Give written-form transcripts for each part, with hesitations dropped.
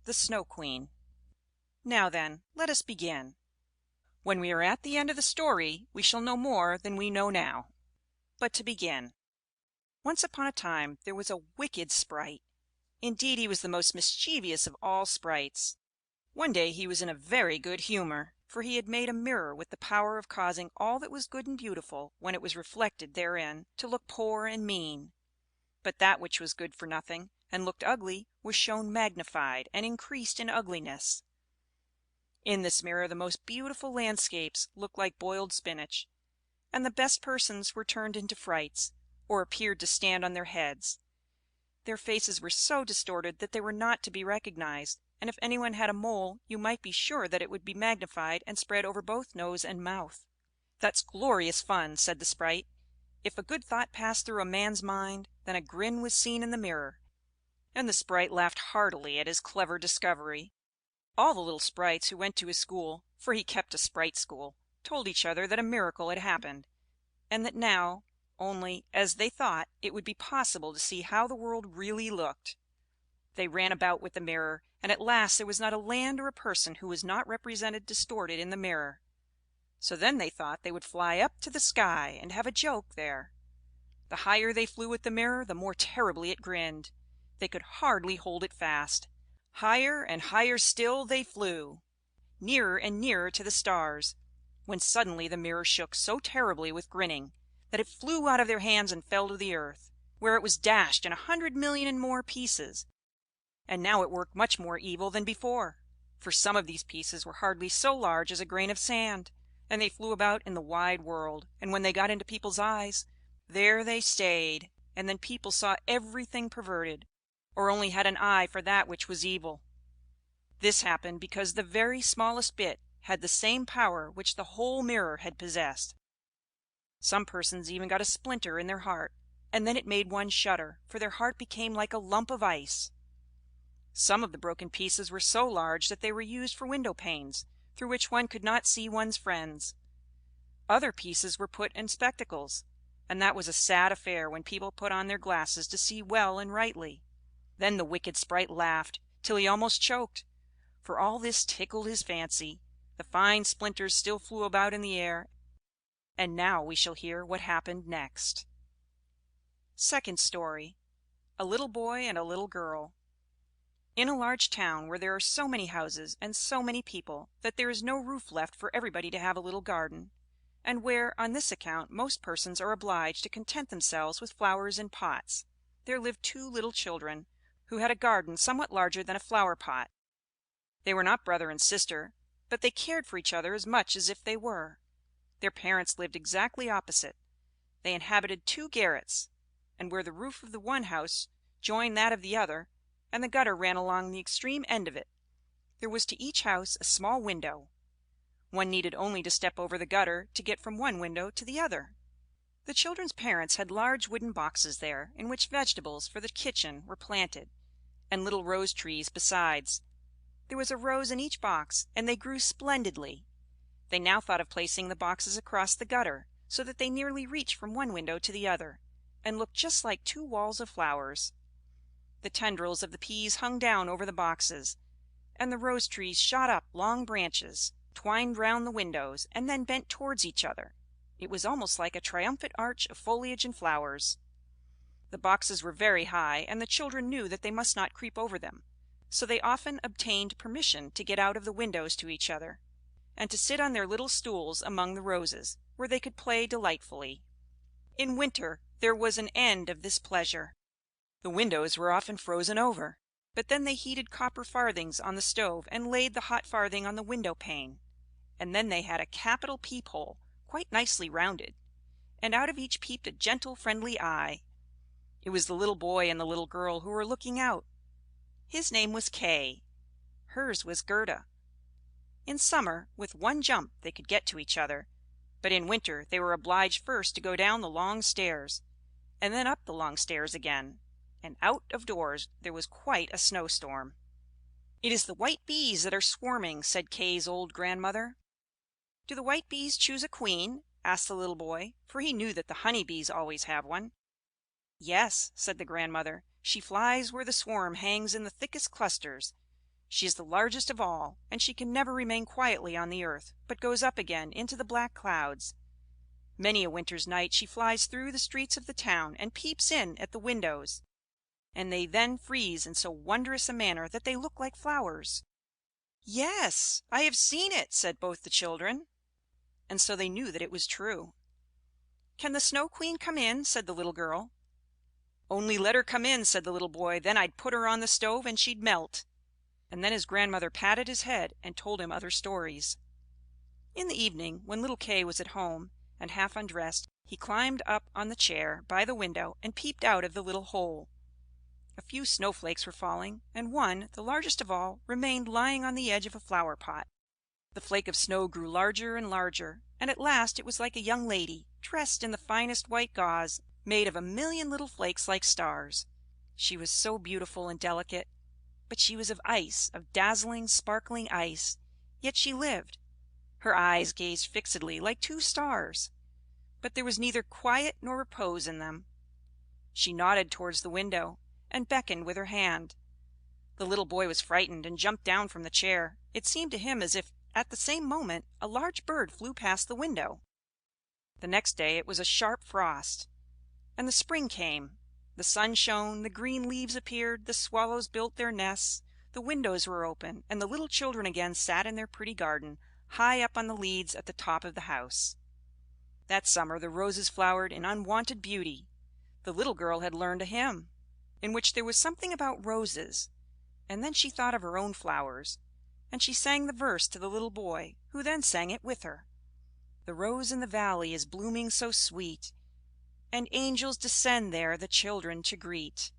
the Snow Queen. Now then, let us begin. When we are at the end of the story, we shall know more than we know now. But to begin. Once upon a time there was a wicked sprite. Indeed, he was the most mischievous of all sprites. One day he was in a very good humor, for he had made a mirror with the power of causing all that was good and beautiful, when it was reflected therein, to look poor and mean. But that which was good for nothing, and looked ugly, was shown magnified, and increased in ugliness. In this mirror the most beautiful landscapes looked like boiled spinach, and the best persons were turned into frights, or appeared to stand on their heads. Their faces were so distorted that they were not to be recognized, and if anyone had a mole, you might be sure that it would be magnified and spread over both nose and mouth. "That's glorious fun," said the sprite. If a good thought passed through a man's mind, then a grin was seen in the mirror, and the sprite laughed heartily at his clever discovery. All the little sprites who went to his school, for he kept a sprite school, told each other that a miracle had happened, and that now, only, as they thought, it would be possible to see how the world really looked. They ran about with the mirror, and at last there was not a land or a person who was not represented distorted in the mirror. So then they thought they would fly up to the sky and have a joke there. The higher they flew with the mirror, the more terribly it grinned. They could hardly hold it fast. Higher and higher still they flew, nearer and nearer to the stars, when suddenly the mirror shook so terribly with grinning that it flew out of their hands and fell to the earth, where it was dashed in 100,000,000 and more pieces. And now it worked much more evil than before, for some of these pieces were hardly so large as a grain of sand, and they flew about in the wide world, and when they got into people's eyes, there they stayed, and then people saw everything perverted, or only had an eye for that which was evil. This happened because the very smallest bit had the same power which the whole mirror had possessed. Some persons even got a splinter in their heart, and then it made one shudder, for their heart became like a lump of ice. Some of the broken pieces were so large that they were used for window panes, through which one could not see one's friends. Other pieces were put in spectacles, and that was a sad affair when people put on their glasses to see well and rightly. Then the wicked sprite laughed till he almost choked, for all this tickled his fancy. The fine splinters still flew about in the air, and now we shall hear what happened next. Second story. A little boy and a little girl. In a large town where there are so many houses and so many people that there is no roof left for everybody to have a little garden, and where on this account most persons are obliged to content themselves with flowers in pots, there lived two little children, who had a garden somewhat larger than a flower pot. They were not brother and sister, but they cared for each other as much as if they were. Their parents lived exactly opposite. They inhabited two garrets, and where the roof of the one house joined that of the other, and the gutter ran along the extreme end of it, there was to each house a small window. One needed only to step over the gutter to get from one window to the other. The children's parents had large wooden boxes there, in which vegetables for the kitchen were planted, and little rose trees besides. There was a rose in each box, and they grew splendidly. They now thought of placing the boxes across the gutter, so that they nearly reached from one window to the other, and looked just like two walls of flowers. The tendrils of the peas hung down over the boxes, and the rose trees shot up long branches, twined round the windows, and then bent towards each other. It was almost like a triumphant arch of foliage and flowers. The boxes were very high, and the children knew that they must not creep over them, so they often obtained permission to get out of the windows to each other, and to sit on their little stools among the roses, where they could play delightfully. In winter there was an end of this pleasure. The windows were often frozen over, but then they heated copper farthings on the stove and laid the hot farthing on the window pane, and then they had a capital peep-hole, quite nicely rounded, and out of each peeped a gentle friendly eye. It was the little boy and the little girl who were looking out. His name was Kay. Hers was Gerda. In summer, with one jump they could get to each other, but in winter they were obliged first to go down the long stairs, and then up the long stairs again, and out of doors there was quite a snowstorm. "It is the white bees that are swarming," said Kay's old grandmother. "Do the white bees choose a queen?" asked the little boy, for he knew that the honey bees always have one. "Yes," said the grandmother, "she flies where the swarm hangs in the thickest clusters. She is the largest of all, and she can never remain quietly on the earth, but goes up again into the black clouds. Many a winter's night she flies through the streets of the town and peeps in at the windows, and they then freeze in so wondrous a manner that they look like flowers. "Yes, I have seen it," said both the children, and so they knew that it was true. "Can the Snow Queen come in?" said the little girl. "Only let her come in," said the little boy, "then I'd put her on the stove and she'd melt." And then his grandmother patted his head and told him other stories. In the evening, when little Kay was at home and half undressed, he climbed up on the chair by the window and peeped out of the little hole. A few snowflakes were falling, and one, the largest of all, remained lying on the edge of a flower pot. The flake of snow grew larger and larger, and at last it was like a young lady, dressed in the finest white gauze, made of a million little flakes like stars. She was so beautiful and delicate, but she was of ice, of dazzling, sparkling ice, yet she lived. Her eyes gazed fixedly like two stars, but there was neither quiet nor repose in them. She nodded towards the window, and beckoned with her hand. The little boy was frightened, and jumped down from the chair. It seemed to him as if, at the same moment, a large bird flew past the window. The next day it was a sharp frost, and the spring came. The sun shone, the green leaves appeared, the swallows built their nests, the windows were open, and the little children again sat in their pretty garden, high up on the leads at the top of the house. That summer the roses flowered in unwonted beauty. The little girl had learned a hymn, in which there was something about roses, and then she thought of her own flowers, and she sang the verse to the little boy, who then sang it with her. "The rose in the valley is blooming so sweet, and angels descend there the children to greet."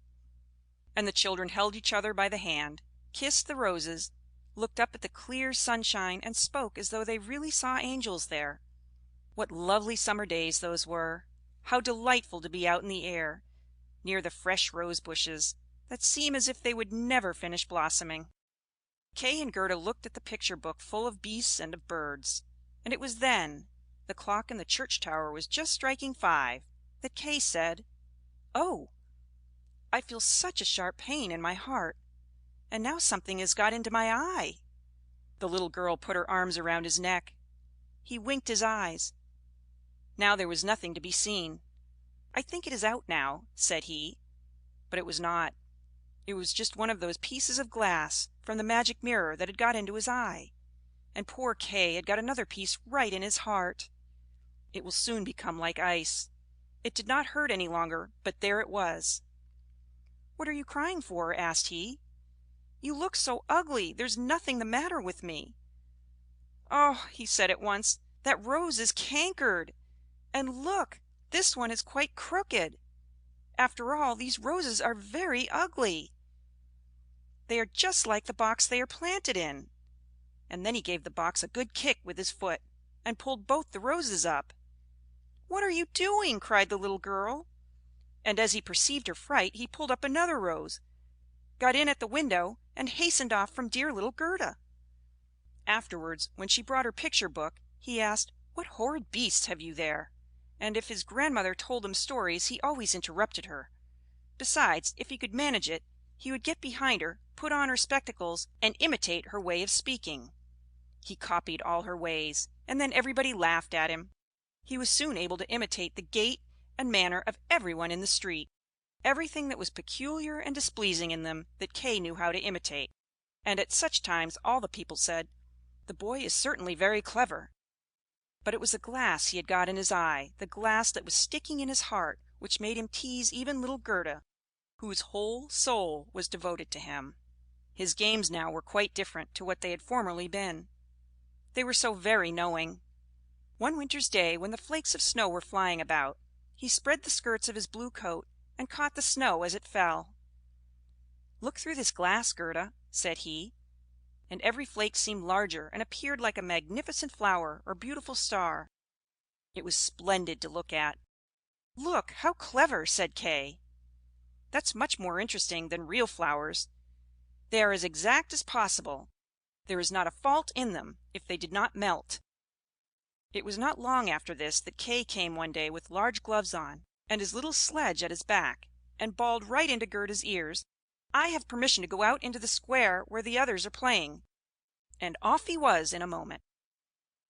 And the children held each other by the hand, kissed the roses, looked up at the clear sunshine, and spoke as though they really saw angels there. What lovely summer days those were! How delightful to be out in the air, near the fresh rose bushes, that seem as if they would never finish blossoming. Kay and Gerda looked at the picture book full of beasts and of birds, and it was then, the clock in the church tower was just striking 5, that Kay said, "Oh, I feel such a sharp pain in my heart, and now something has got into my eye." The little girl put her arms around his neck. He winked his eyes. Now there was nothing to be seen. "I think it is out now," said he, but it was not. It was just one of those pieces of glass from the magic mirror that had got into his eye, and poor Kay had got another piece right in his heart. It will soon become like ice. It did not hurt any longer, but there it was. "What are you crying for?" asked he. "You look so ugly. There's nothing the matter with me." "Oh," he said at once, "that rose is cankered, and look, this one is quite crooked. After all, these roses are very ugly. They are just like the box they are planted in." And then he gave the box a good kick with his foot, and pulled both the roses up. "What are you doing?" cried the little girl. And as he perceived her fright, he pulled up another rose, got in at the window, and hastened off from dear little Gerda. Afterwards, when she brought her picture book, he asked, "What horrid beasts have you there?" And if his grandmother told him stories, he always interrupted her. Besides, if he could manage it, he would get behind her, put on her spectacles, and imitate her way of speaking. He copied all her ways, and then everybody laughed at him. He was soon able to imitate the gait and manner of everyone in the street. Everything that was peculiar and displeasing in them that Kay knew how to imitate, and at such times all the people said, "The boy is certainly very clever." But it was the glass he had got in his eye, the glass that was sticking in his heart, which made him tease even little Gerda, whose whole soul was devoted to him. His games now were quite different to what they had formerly been. They were so very knowing. One winter's day, when the flakes of snow were flying about, he spread the skirts of his blue coat and caught the snow as it fell. "Look through this glass, Gerda," said he, and every flake seemed larger and appeared like a magnificent flower or beautiful star. It was splendid to look at. "Look, how clever!" said Kay. "That's much more interesting than real flowers. They are as exact as possible. There is not a fault in them if they did not melt." It was not long after this that Kay came one day with large gloves on, and his little sledge at his back, and bawled right into Gerda's ears, I have permission to go out into the square where the others are playing." And off he was in a moment.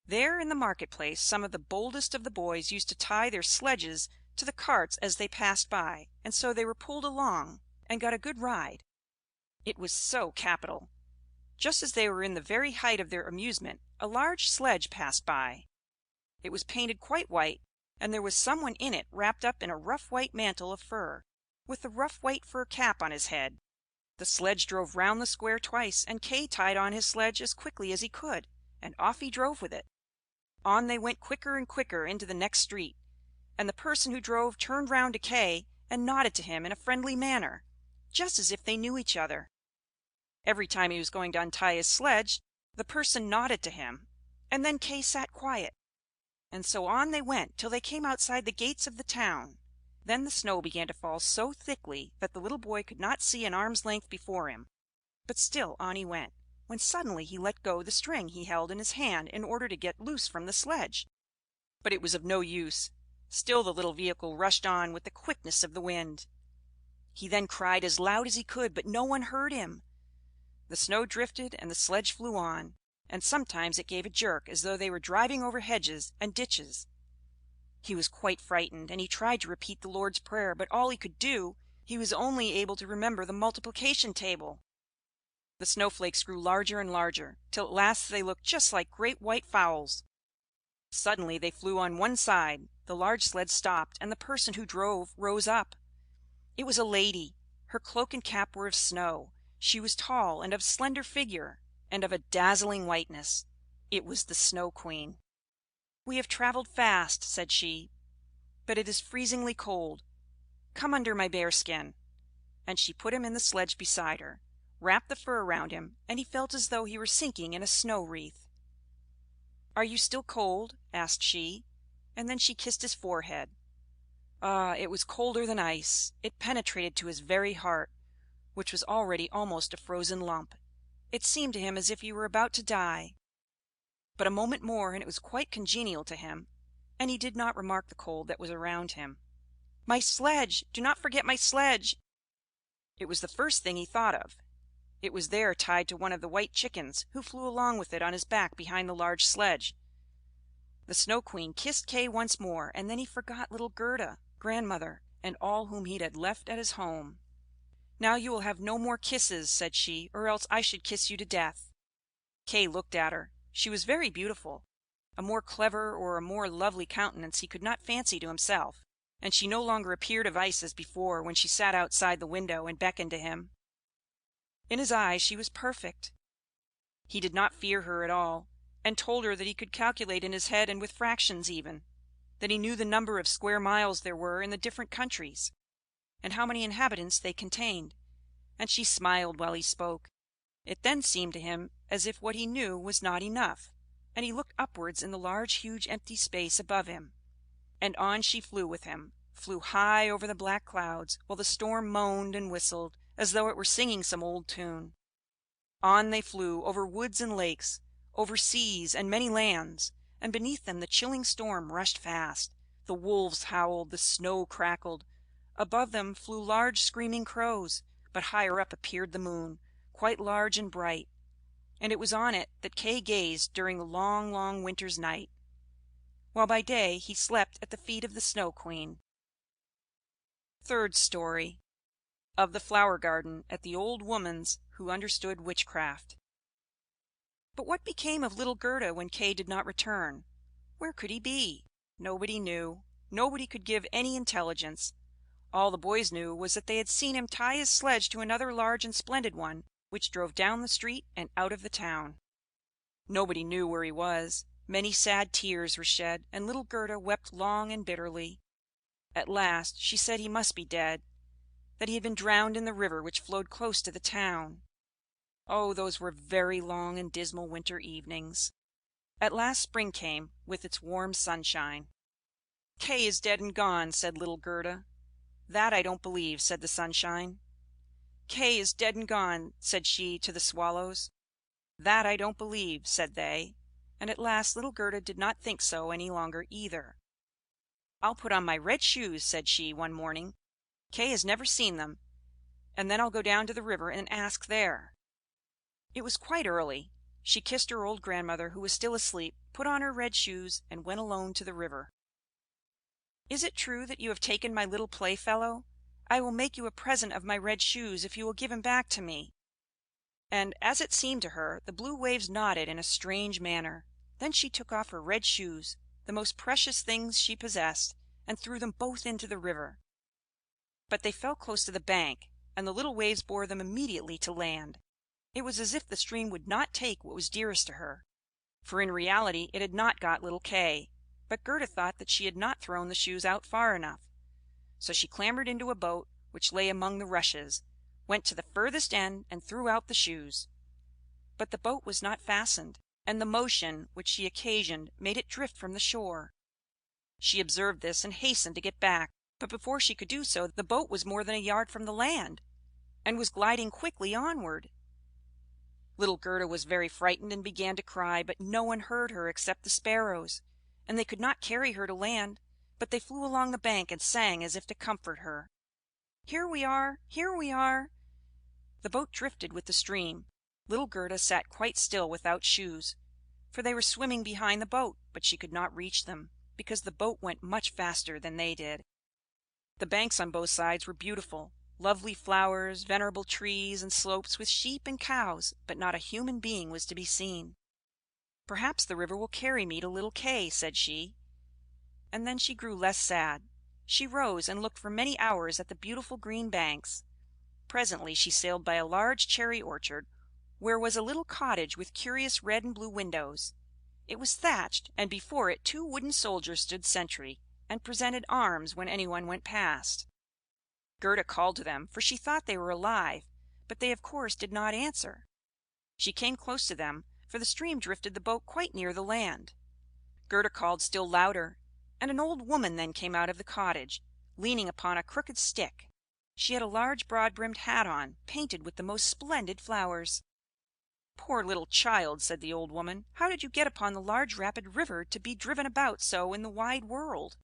There in the marketplace some of the boldest of the boys used to tie their sledges to the carts as they passed by, and so they were pulled along, and got a good ride. It was so capital! Just as they were in the very height of their amusement, a large sledge passed by. It was painted quite white, and there was some one in it wrapped up in a rough white mantle of fur, with a rough white fur cap on his head. The sledge drove round the square twice, and Kay tied on his sledge as quickly as he could, and off he drove with it. On they went quicker and quicker into the next street, and the person who drove turned round to Kay and nodded to him in a friendly manner, just as if they knew each other. Every time he was going to untie his sledge, the person nodded to him, and then Kay sat quiet. And so on they went till they came outside the gates of the town. Then the snow began to fall so thickly that the little boy could not see an arm's length before him. But still on he went, when suddenly he let go the string he held in his hand in order to get loose from the sledge. But it was of no use. Still the little vehicle rushed on with the quickness of the wind. He then cried as loud as he could, but no one heard him. The snow drifted and the sledge flew on, and sometimes it gave a jerk as though they were driving over hedges and ditches. He was quite frightened, and he tried to repeat the Lord's Prayer, but all he could do, he was only able to remember the multiplication table. The snowflakes grew larger and larger, till at last they looked just like great white fowls. Suddenly they flew on one side, the large sled stopped, and the person who drove rose up. It was a lady. Her cloak and cap were of snow. She was tall and of slender figure, and of a dazzling whiteness. It was the Snow Queen. "We have traveled fast," said she, "but it is freezingly cold. Come under my bearskin." And she put him in the sledge beside her, wrapped the fur around him, and he felt as though he were sinking in a snow wreath. "Are you still cold?" asked she, and then she kissed his forehead. Ah, it was colder than ice. It penetrated to his very heart, which was already almost a frozen lump. It seemed to him as if he were about to die. But a moment more and it was quite congenial to him, and he did not remark the cold that was around him. "My sledge! Do not forget my sledge!" It was the first thing he thought of. It was there tied to one of the white chickens, who flew along with it on his back behind the large sledge. The Snow Queen kissed Kay once more, and then he forgot little Gerda, grandmother, and all whom he had left at his home. "Now you will have no more kisses," said she, "or else I should kiss you to death." Kay looked at her. She was very beautiful. A more clever or a more lovely countenance he could not fancy to himself, and she no longer appeared of ice as before when she sat outside the window and beckoned to him. In his eyes she was perfect. He did not fear her at all, and told her that he could calculate in his head and with fractions even, that he knew the number of square miles there were in the different countries, and how many inhabitants they contained, and she smiled while he spoke. It then seemed to him as if what he knew was not enough, and he looked upwards in the large huge empty space above him, and on she flew with him, flew high over the black clouds, while the storm moaned and whistled, as though it were singing some old tune. On they flew, over woods and lakes, over seas and many lands, and beneath them the chilling storm rushed fast, the wolves howled, the snow crackled. Above them flew large screaming crows, but higher up appeared the moon, quite large and bright, and it was on it that Kay gazed during the long, long winter's night, while by day he slept at the feet of the Snow Queen. Third Story. Of the Flower Garden at the Old Woman's Who Understood Witchcraft. But what became of little Gerda when Kay did not return? Where could he be? Nobody knew. Nobody could give any intelligence. All the boys knew was that they had seen him tie his sledge to another large and splendid one, which drove down the street and out of the town. Nobody knew where he was. Many sad tears were shed, and little Gerda wept long and bitterly. At last she said he must be dead, that he had been drowned in the river which flowed close to the town. Oh, those were very long and dismal winter evenings. At last spring came, with its warm sunshine. "Kay is dead and gone," said little Gerda. "That I don't believe," said the sunshine. "Kay is dead and gone," said she to the swallows. "That I don't believe," said they, and at last little Gerda did not think so any longer either. "I'll put on my red shoes," said she one morning. "Kay has never seen them, and then I'll go down to the river and ask there." It was quite early. She kissed her old grandmother, who was still asleep, put on her red shoes, and went alone to the river. "Is it true that you have taken my little playfellow? I will make you a present of my red shoes if you will give him back to me." And, as it seemed to her, the blue waves nodded in a strange manner. Then she took off her red shoes, the most precious things she possessed, and threw them both into the river. But they fell close to the bank, and the little waves bore them immediately to land. It was as if the stream would not take what was dearest to her, for in reality it had not got little Kay. But Gerda thought that she had not thrown the shoes out far enough. So she clambered into a boat which lay among the rushes, went to the furthest end, and threw out the shoes. But the boat was not fastened, and the motion which she occasioned made it drift from the shore. She observed this, and hastened to get back, but before she could do so, the boat was more than a yard from the land, and was gliding quickly onward. Little Gerda was very frightened, and began to cry, but no one heard her except the sparrows, and they could not carry her to land, but they flew along the bank and sang as if to comfort her. "Here we are! Here we are!" The boat drifted with the stream. Little Gerda sat quite still without shoes, for they were swimming behind the boat, but she could not reach them, because the boat went much faster than they did. The banks on both sides were beautiful, lovely flowers, venerable trees, and slopes with sheep and cows, but not a human being was to be seen. "Perhaps the river will carry me to little Kay," said she. And then she grew less sad. She rose and looked for many hours at the beautiful green banks. Presently she sailed by a large cherry orchard, where was a little cottage with curious red and blue windows. It was thatched, and before it 2 wooden soldiers stood sentry, and presented arms when anyone went past. Gerda called to them, for she thought they were alive, but they of course did not answer. She came close to them, for the stream drifted the boat quite near the land. Gerda called still louder, and an old woman then came out of the cottage, leaning upon a crooked stick. She had a large broad-brimmed hat on, painted with the most splendid flowers. "Poor little child," said the old woman, "how did you get upon the large rapid river to be driven about so in the wide world?"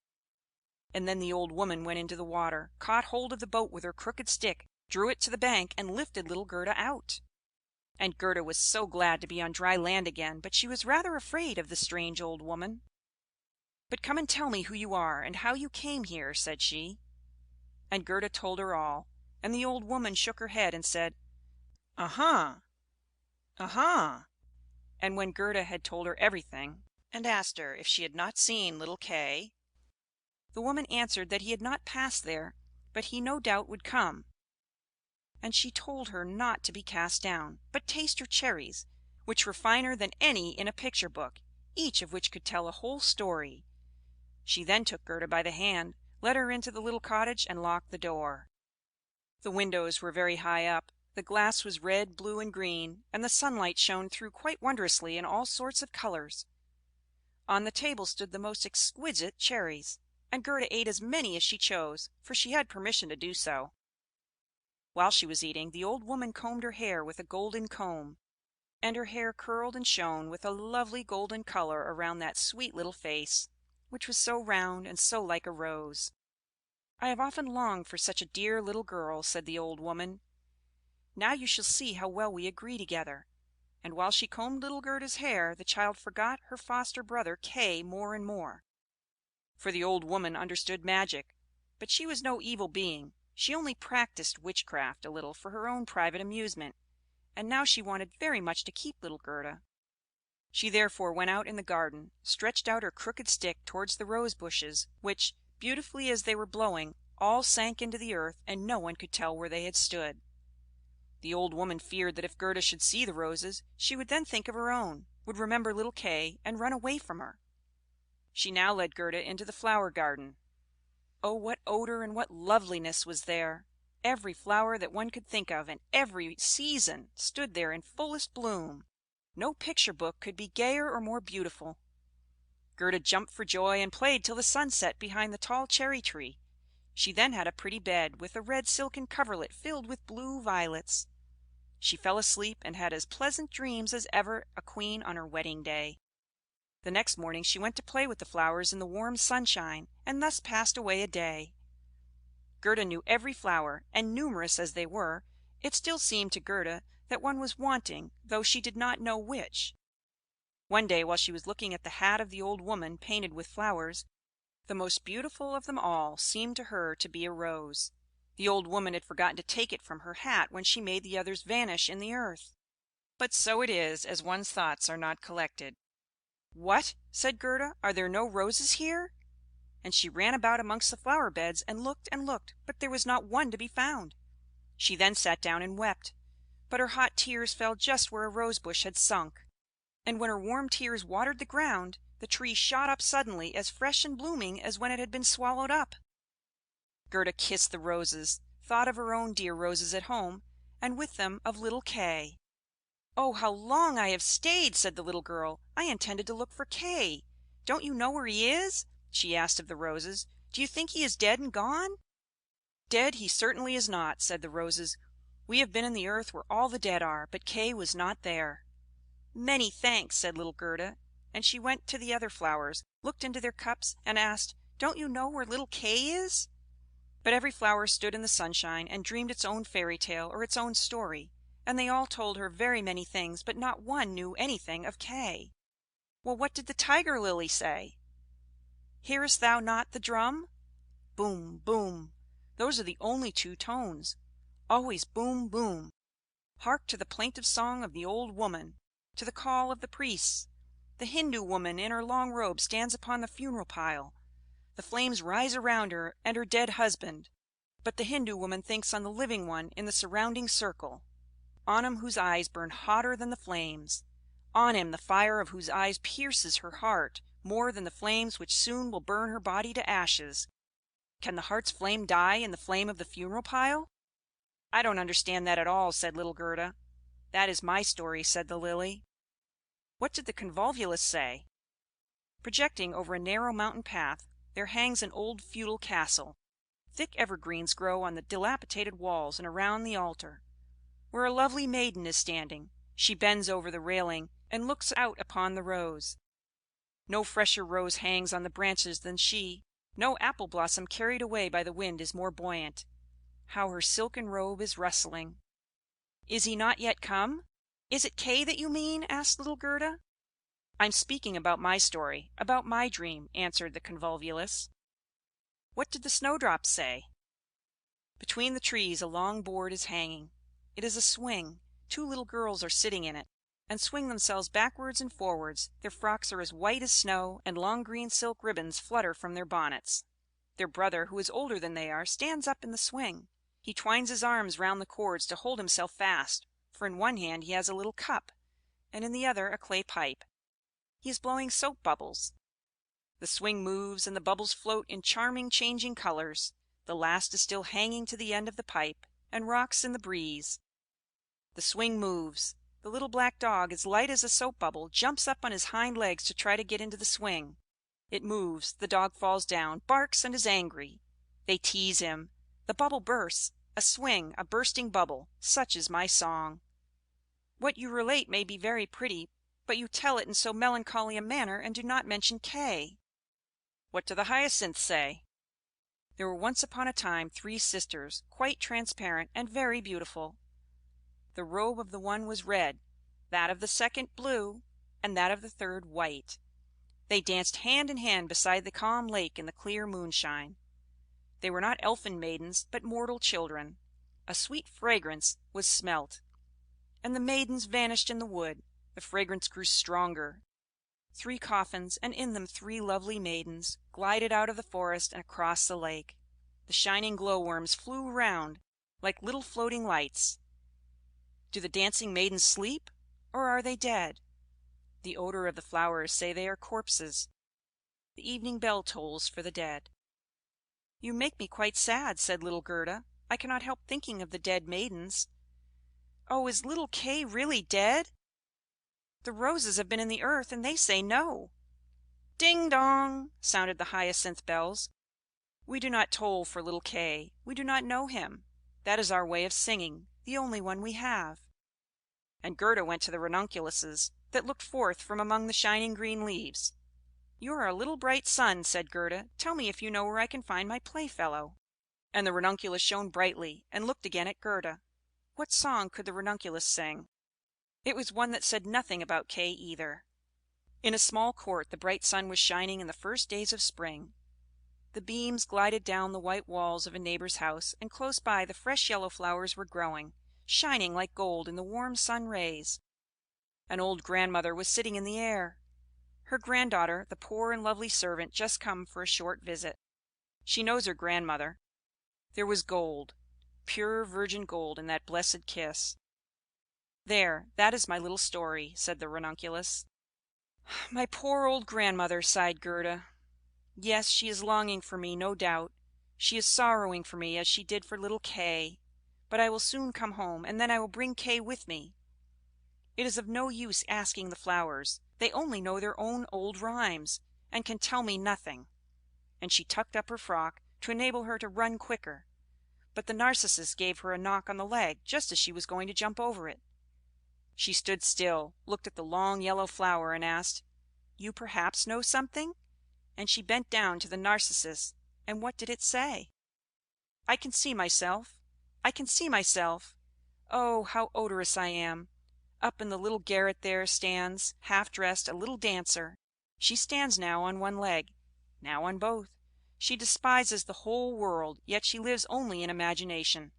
And then the old woman went into the water, caught hold of the boat with her crooked stick, drew it to the bank, and lifted little Gerda out. And Gerda was so glad to be on dry land again, but she was rather afraid of the strange old woman. "But come and tell me who you are, and how you came here," said she. And Gerda told her all, and the old woman shook her head and said, "Uh-huh, uh-huh." And when Gerda had told her everything, and asked her if she had not seen little Kay, the woman answered that he had not passed there, but he no doubt would come. And she told her not to be cast down, but taste her cherries, which were finer than any in a picture book, each of which could tell a whole story. She then took Gerda by the hand, led her into the little cottage, and locked the door. The windows were very high up, the glass was red, blue, and green, and the sunlight shone through quite wondrously in all sorts of colors. On the table stood the most exquisite cherries, and Gerda ate as many as she chose, for she had permission to do so. While she was eating, the old woman combed her hair with a golden comb, and her hair curled and shone with a lovely golden color around that sweet little face, which was so round and so like a rose. "I have often longed for such a dear little girl," said the old woman. "Now you shall see how well we agree together." And while she combed little Gerda's hair, the child forgot her foster brother Kay more and more. For the old woman understood magic, but she was no evil being. She only practiced witchcraft a little for her own private amusement, and now she wanted very much to keep little Gerda. She therefore went out in the garden, stretched out her crooked stick towards the rose bushes, which, beautifully as they were blowing, all sank into the earth, and no one could tell where they had stood. The old woman feared that if Gerda should see the roses, she would then think of her own, would remember little Kay, and run away from her. She now led Gerda into the flower garden. Oh, what odor and what loveliness was there! Every flower that one could think of, and every season, stood there in fullest bloom. No picture book could be gayer or more beautiful. Gerda jumped for joy, and played till the sun set behind the tall cherry tree. She then had a pretty bed, with a red silken coverlet filled with blue violets. She fell asleep, and had as pleasant dreams as ever a queen on her wedding day. The next morning she went to play with the flowers in the warm sunshine, and thus passed away a day. Gerda knew every flower, and numerous as they were, It still seemed to Gerda that one was wanting, though she did not know which. One day, while she was looking at the hat of the old woman painted with flowers, the most beautiful of them all seemed to her to be a rose. The old woman had forgotten to take it from her hat when she made the others vanish in the earth. But so it is, as one's thoughts are not collected. "What!" said Gerda, "are there no roses here?" And she ran about amongst the flower beds and looked, but there was not one to be found. She then sat down and wept, but her hot tears fell just where a rose bush had sunk. And when her warm tears watered the ground, the tree shot up suddenly as fresh and blooming as when it had been swallowed up. Gerda kissed the roses, thought of her own dear roses at home, and with them of little Kay. "Oh, how long I have stayed!" said the little girl. "I intended to look for Kay. Don't you know where he is?" she asked of the roses. "Do you think he is dead and gone?" "Dead he certainly is not," said the roses. "We have been in the earth where all the dead are, but Kay was not there." "Many thanks," said little Gerda, and she went to the other flowers, looked into their cups, and asked, "Don't you know where little Kay is?" But every flower stood in the sunshine and dreamed its own fairy tale or its own story, and they all told her very many things, but not one knew anything of Kay. Well, what did the tiger lily say? "Hearest thou not the drum? Boom, boom. Those are the only two tones. Always boom, boom. Hark to the plaintive song of the old woman, to the call of the priests. The Hindu woman in her long robe stands upon the funeral pile. The flames rise around her and her dead husband, but the Hindu woman thinks on the living one in the surrounding circle, on him whose eyes burn hotter than the flames, on him the fire of whose eyes pierces her heart more than the flames which soon will burn her body to ashes. Can the heart's flame die in the flame of the funeral pile?" "I don't understand that at all," said little Gerda. "That is my story," said the lily. "What did the convolvulus say?" "Projecting over a narrow mountain path, there hangs an old feudal castle. Thick evergreens grow on the dilapidated walls and around the altar, where a lovely maiden is standing. She bends over the railing and looks out upon the rose. No fresher rose hangs on the branches than she. No apple blossom carried away by the wind is more buoyant. How her silken robe is rustling! Is he not yet come?" "Is it Kay that you mean?" asked little Gerda. "I'm speaking about my story, about my dream," answered the convolvulus. "What did the snowdrops say?" "Between the trees a long board is hanging. It is a swing. Two little girls are sitting in it, and swing themselves backwards and forwards. Their frocks are as white as snow, and long green silk ribbons flutter from their bonnets. Their brother, who is older than they are, stands up in the swing. He twines his arms round the cords to hold himself fast, for in one hand he has a little cup, and in the other a clay pipe. He is blowing soap bubbles. The swing moves, and the bubbles float in charming changing colors. The last is still hanging to the end of the pipe, and rocks in the breeze. The swing moves. The little black dog, as light as a soap bubble, jumps up on his hind legs to try to get into the swing. It moves. The dog falls down, barks, and is angry. They tease him. The bubble bursts. A swing, a bursting bubble. Such is my song. What you relate may be very pretty, but you tell it in so melancholy a manner, and do not mention Kay." "What do the hyacinths say?" "There were once upon a time three sisters, quite transparent and very beautiful. The robe of the one was red, that of the second blue, and that of the third white. They danced hand in hand beside the calm lake in the clear moonshine. They were not elfin maidens, but mortal children. A sweet fragrance was smelt, and the maidens vanished in the wood. The fragrance grew stronger. Three coffins, and in them three lovely maidens, glided out of the forest and across the lake. The shining glowworms flew round like little floating lights. Do the dancing maidens sleep, or are they dead? The odor of the flowers say they are corpses. The evening bell tolls for the dead." "You make me quite sad," said little Gerda. "I cannot help thinking of the dead maidens. Oh, is little Kay really dead? The roses have been in the earth, and they say no." "Ding dong!" sounded the hyacinth bells. "We do not toll for little Kay. We do not know him. That is our way of singing, the only one we have." And Gerda went to the ranunculuses that looked forth from among the shining green leaves. "You are a little bright sun," said Gerda. "Tell me if you know where I can find my playfellow." And the ranunculus shone brightly, and looked again at Gerda. What song could the ranunculus sing? It was one that said nothing about Kay either. In a small court the bright sun was shining in the first days of spring. The beams glided down the white walls of a neighbor's house, and close by the fresh yellow flowers were growing, shining like gold in the warm sun rays. An old grandmother was sitting in the air. Her granddaughter, the poor and lovely servant, just come for a short visit. She knows her grandmother. There was gold, pure virgin gold, in that blessed kiss. "There, that is my little story," said the ranunculus. "My poor old grandmother," sighed Gerda. "Yes, she is longing for me, no doubt. She is sorrowing for me as she did for little Kay. But I will soon come home, and then I will bring Kay with me. It is of no use asking the flowers. They only know their own old rhymes, and can tell me nothing." And she tucked up her frock to enable her to run quicker. But the narcissus gave her a knock on the leg just as she was going to jump over it. She stood still, looked at the long yellow flower, and asked, "You perhaps know something?" And she bent down to the narcissus, and what did it say? "I can see myself. I can see myself. Oh, how odorous I am! Up in the little garret there stands, half dressed, a little dancer. She stands now on one leg, now on both. She despises the whole world, yet she lives only in imagination.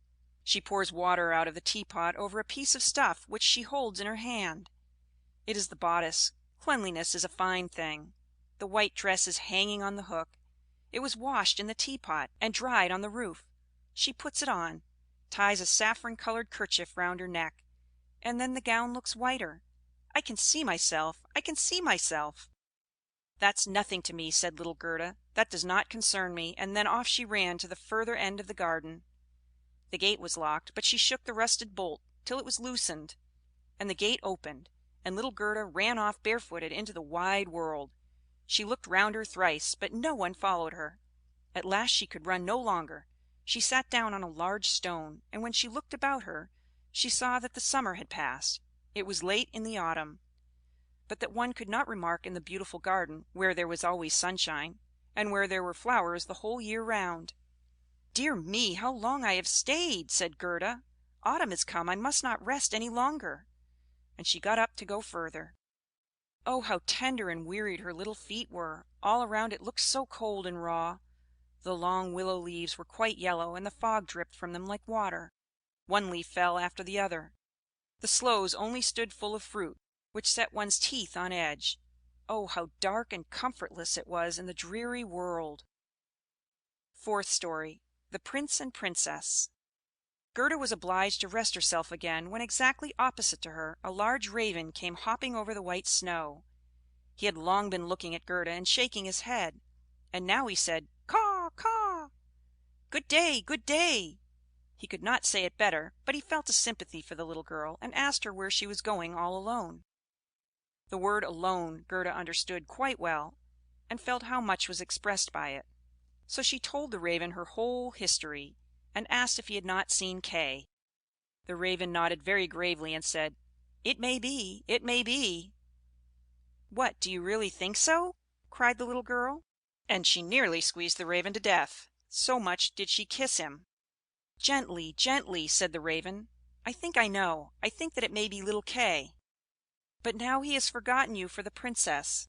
She pours water out of the teapot over a piece of stuff which she holds in her hand. It is the bodice. Cleanliness is a fine thing. The white dress is hanging on the hook. It was washed in the teapot, and dried on the roof. She puts it on, ties a saffron-colored kerchief round her neck, and then the gown looks whiter. I can see myself. I can see myself." "That's nothing to me," said little Gerda. "That does not concern me." And then off she ran to the further end of the garden. The gate was locked, but she shook the rusted bolt till it was loosened, and the gate opened, and little Gerda ran off barefooted into the wide world. She looked round her thrice, but no one followed her. At last she could run no longer. She sat down on a large stone, and when she looked about her, she saw that the summer had passed. It was late in the autumn, but that one could not remark in the beautiful garden, where there was always sunshine, and where there were flowers the whole year round. "Dear me, how long I have stayed!" said Gerda. "Autumn is come. I must not rest any longer." And she got up to go further. Oh, how tender and wearied her little feet were! All around it looked so cold and raw. The long willow leaves were quite yellow, and the fog dripped from them like water. One leaf fell after the other. The sloes only stood full of fruit, which set one's teeth on edge. Oh, how dark and comfortless it was in the dreary world! Fourth story. The Prince and Princess. Gerda was obliged to rest herself again, when exactly opposite to her a large raven came hopping over the white snow. He had long been looking at Gerda and shaking his head, and now he said, "Caw, caw! Good day, good day!" He could not say it better, but he felt a sympathy for the little girl, and asked her where she was going all alone. The word "alone" Gerda understood quite well, and felt how much was expressed by it. So she told the raven her whole history, and asked if he had not seen Kay. The raven nodded very gravely, and said, "It may be, it may be." "What, do you really think so?" cried the little girl, and she nearly squeezed the raven to death, so much did she kiss him. "Gently, gently," said the raven. "I think I know. I think that it may be little Kay. But now he has forgotten you for the princess."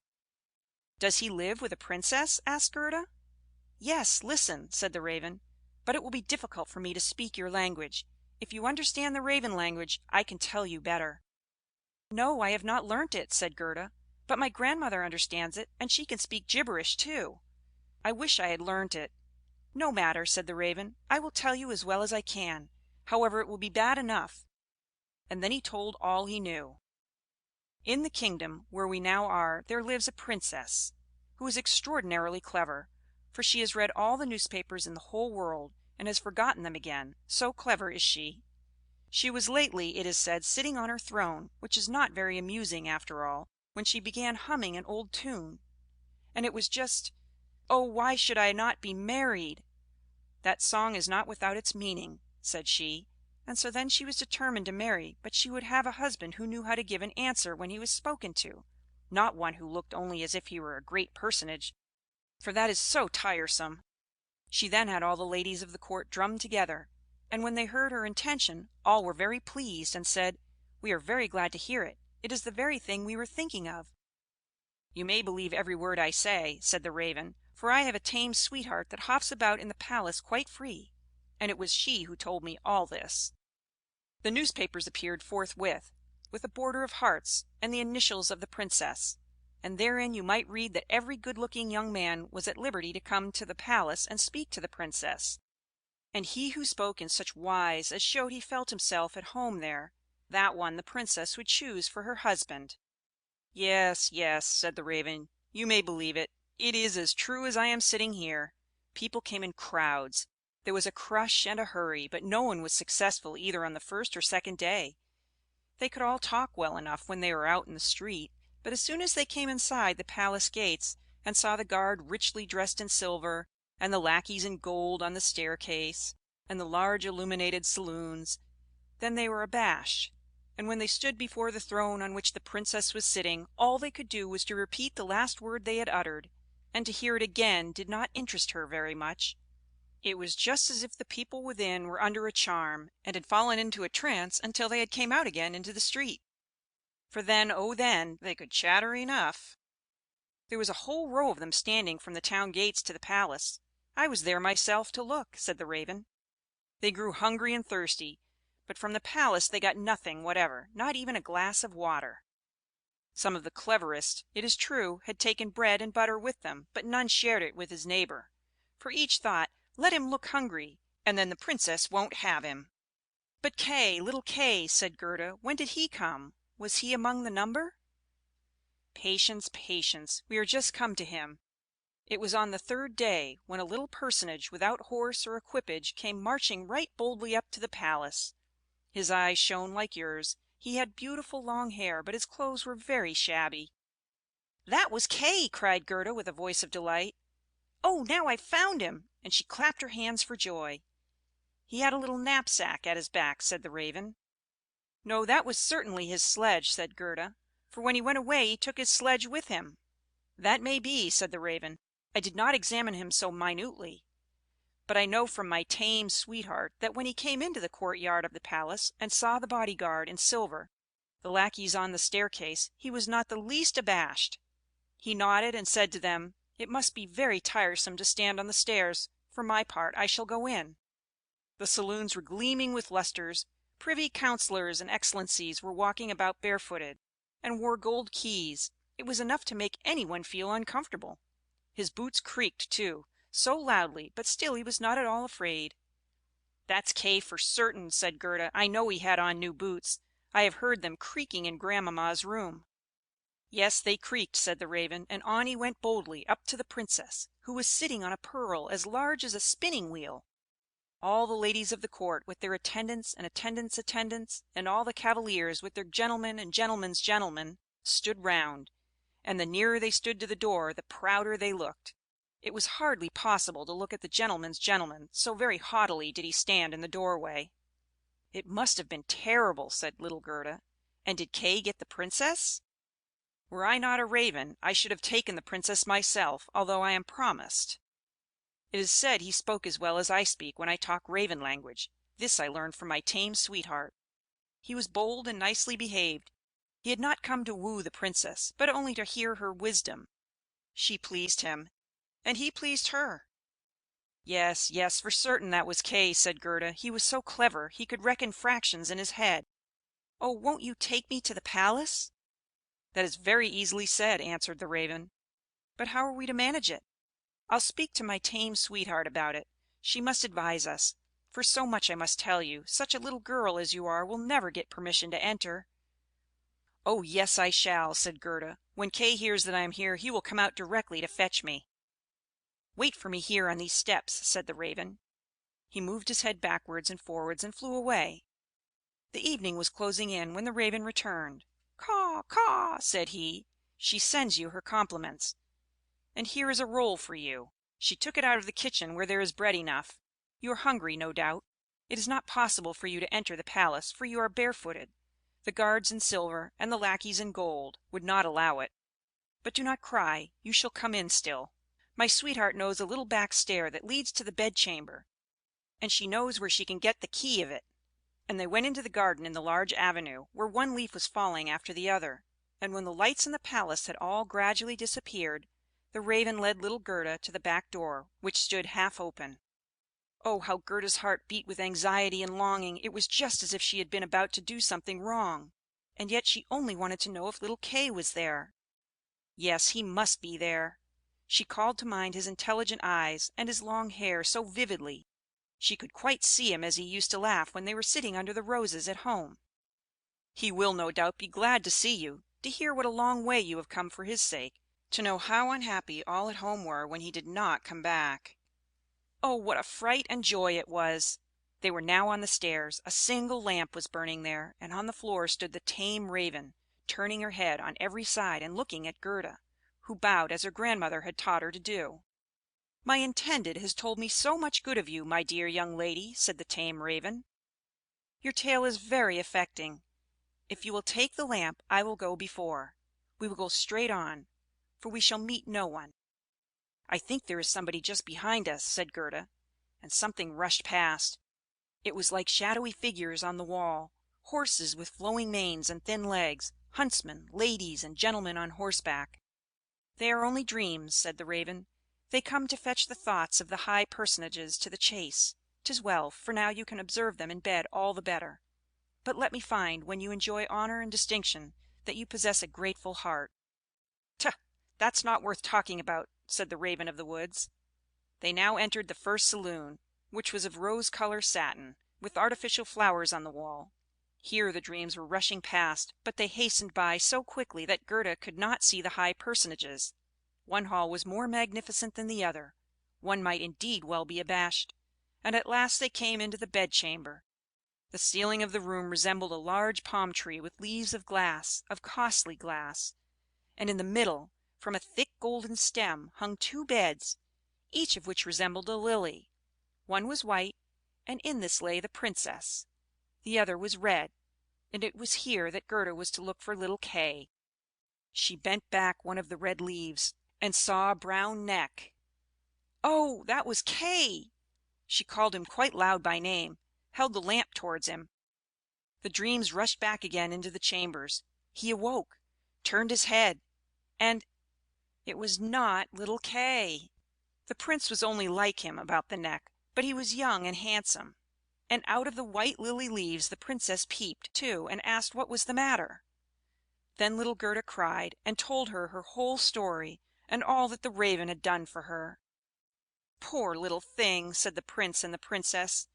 "Does he live with a princess?" asked Gerda. "Yes, listen," said the raven. "But it will be difficult for me to speak your language. If you understand the raven language, I can tell you better." "No, I have not learnt it," said Gerda. "But my grandmother understands it, and she can speak gibberish too. I wish I had learnt it." "No matter," said the raven. "I will tell you as well as I can. However, it will be bad enough." And then he told all he knew. In the kingdom where we now are there lives a princess, who is extraordinarily clever, for she has read all the newspapers in the whole world, and has forgotten them again, so clever is she. She was lately, it is said, sitting on her throne, which is not very amusing after all, when she began humming an old tune, and it was just, "Oh, why should I not be married?" "That song is not without its meaning," said she. And so then she was determined to marry, but she would have a husband who knew how to give an answer when he was spoken to, not one who looked only as if he were a great personage, for that is so tiresome. She then had all the ladies of the court drummed together, And when they heard her intention, all were very pleased, and said, "We are very glad to hear it. It is the very thing we were thinking of." "You may believe every word I say," said the Raven, "for I have a tame sweetheart that hops about in the palace quite free, and it was she who told me all this." The newspapers appeared forthwith, with a border of hearts and the initials of the princess, and therein you might read that every good-looking young man was at liberty to come to the palace and speak to the princess, and he who spoke in such wise as showed he felt himself at home there, that one the princess would choose for her husband. "Yes, yes," said the Raven, "you may believe it. It is as true as I am sitting here. People came in crowds. There was a crush and a hurry, but no one was successful either on the first or second day. They could all talk well enough when they were out in the street, but as soon as they came inside the palace gates, and saw the guard richly dressed in silver, and the lackeys in gold on the staircase, and the large illuminated saloons, then they were abashed, and when they stood before the throne on which the princess was sitting, all they could do was to repeat the last word they had uttered, and to hear it again did not interest her very much. It was just as if the people within were under a charm, and had fallen into a trance until they had came out again into the street. For then, oh then, they could chatter enough. There was a whole row of them standing from the town gates to the palace. I was there myself to look," said the Raven. "They grew hungry and thirsty, but from the palace they got nothing whatever, not even a glass of water. Some of the cleverest, it is true, had taken bread and butter with them, but none shared it with his neighbor, for each thought, 'Let him look hungry, and then the princess won't have him.'" "But Kay, little Kay," said Gerda, "when did he come? Was he among the number?" "Patience, patience, we are just come to him. It was on the third day, when a little personage without horse or equipage came marching right boldly up to the palace. His eyes shone like yours. He had beautiful long hair, but his clothes were very shabby." "That was Kay!" cried Gerda with a voice of delight. "Oh, now I've found him!" and she clapped her hands for joy. "He had a little knapsack at his back," said the Raven. "No, that was certainly his sledge," said Gerda, "for when he went away he took his sledge with him." "That may be," said the Raven. "I did not examine him so minutely, but I know from my tame sweetheart that when he came into the courtyard of the palace, and saw the bodyguard in silver, the lackeys on the staircase, he was not the least abashed. He nodded and said to them, 'It must be very tiresome to stand on the stairs. For my part, I shall go in.' The saloons were gleaming with lustres. Privy councillors and excellencies were walking about barefooted, and wore gold keys. It was enough to make any one feel uncomfortable. His boots creaked, too, so loudly, but still he was not at all afraid." "That's Kay for certain," said Gerda. "I know he had on new boots. I have heard them creaking in Grandmamma's room." "Yes, they creaked," said the Raven, and on he went boldly up to the princess, who was sitting on a pearl as large as a spinning wheel. All the ladies of the court with their attendants and attendants, and all the cavaliers with their gentlemen and gentlemen's gentlemen, stood round, and the nearer they stood to the door, the prouder they looked. It was hardly possible to look at the gentleman's gentleman, so very haughtily did he stand in the doorway. "It must have been terrible," said little Gerda. "And did Kay get the princess?" "Were I not a Raven, I should have taken the princess myself, although I am promised. It is said he spoke as well as I speak when I talk Raven language. This I learned from my tame sweetheart. He was bold and nicely behaved. He had not come to woo the princess, but only to hear her wisdom. She pleased him, and he pleased her." "Yes, yes, for certain that was Kay," said Gerda. "He was so clever, he could reckon fractions in his head. Oh, won't you take me to the palace?" "That is very easily said," answered the Raven. "But how are we to manage it? I'll speak to my tame sweetheart about it. She must advise us. For so much I must tell you, such a little girl as you are will never get permission to enter." "Oh, yes, I shall," said Gerda. "When Kay hears that I am here, he will come out directly to fetch me." "Wait for me here on these steps," said the Raven. He moved his head backwards and forwards and flew away. The evening was closing in when the Raven returned. "Caw, caw," said he. "She sends you her compliments. And here is a roll for you. She took it out of the kitchen, where there is bread enough. You are hungry, no doubt. It is not possible for you to enter the palace, for you are barefooted. The guards in silver, and the lackeys in gold, would not allow it. But do not cry, you shall come in still. My sweetheart knows a little back stair that leads to the bedchamber. and she knows where she can get the key of it." And they went into the garden in the large avenue, where one leaf was falling after the other. And when the lights in the palace had all gradually disappeared, the Raven led little Gerda to the back door, which stood half open. Oh, how Gerda's heart beat with anxiety and longing! It was just as if she had been about to do something wrong, and yet she only wanted to know if little Kay was there. Yes, he must be there. She called to mind his intelligent eyes and his long hair so vividly. She could quite see him as he used to laugh when they were sitting under the roses at home. He will no doubt be glad to see you, to hear what a long way you have come for his sake, to know how unhappy all at home were when he did not come back. Oh, what a fright and joy it was! They were now on the stairs. A single lamp was burning there, and on the floor stood the tame Raven, turning her head on every side and looking at Gerda, who bowed as her grandmother had taught her to do. "My intended has told me so much good of you, my dear young lady," said the tame Raven. "Your tale is very affecting. If you will take the lamp, I will go before. We will go straight on, for we shall meet no one." "I think there is somebody just behind us," said Gerda, and something rushed past. It was like shadowy figures on the wall, horses with flowing manes and thin legs, huntsmen, ladies, and gentlemen on horseback. "They are only dreams," said the Raven. "They come to fetch the thoughts of the high personages to the chase. 'Tis well, for now you can observe them in bed all the better. But let me find, when you enjoy honor and distinction, that you possess a grateful heart." "Tut! That's not worth talking about," said the Raven of the woods. They now entered the first saloon, which was of rose color satin, with artificial flowers on the wall. Here the dreams were rushing past, but they hastened by so quickly that Gerda could not see the high personages. One hall was more magnificent than the other; one might indeed well be abashed. And at last they came into the bedchamber. The ceiling of the room resembled a large palm tree with leaves of glass, of costly glass; and in the middle, from a thick golden stem, hung two beds, each of which resembled a lily. One was white, and in this lay the princess; the other was red, and it was here that Gerda was to look for little Kay. She bent back one of the red leaves, and saw a brown neck. Oh, that was Kay! She called him quite loud by name, held the lamp towards him. The dreams rushed back again into the chambers. He awoke, turned his head, and it was not little Kay. The prince was only like him about the neck, but he was young and handsome. And out of the white lily leaves the princess peeped, too, and asked what was the matter. Then little Gerda cried, and told her whole story, and all that the Raven had done for her. "Poor little thing!" said the prince and the princess.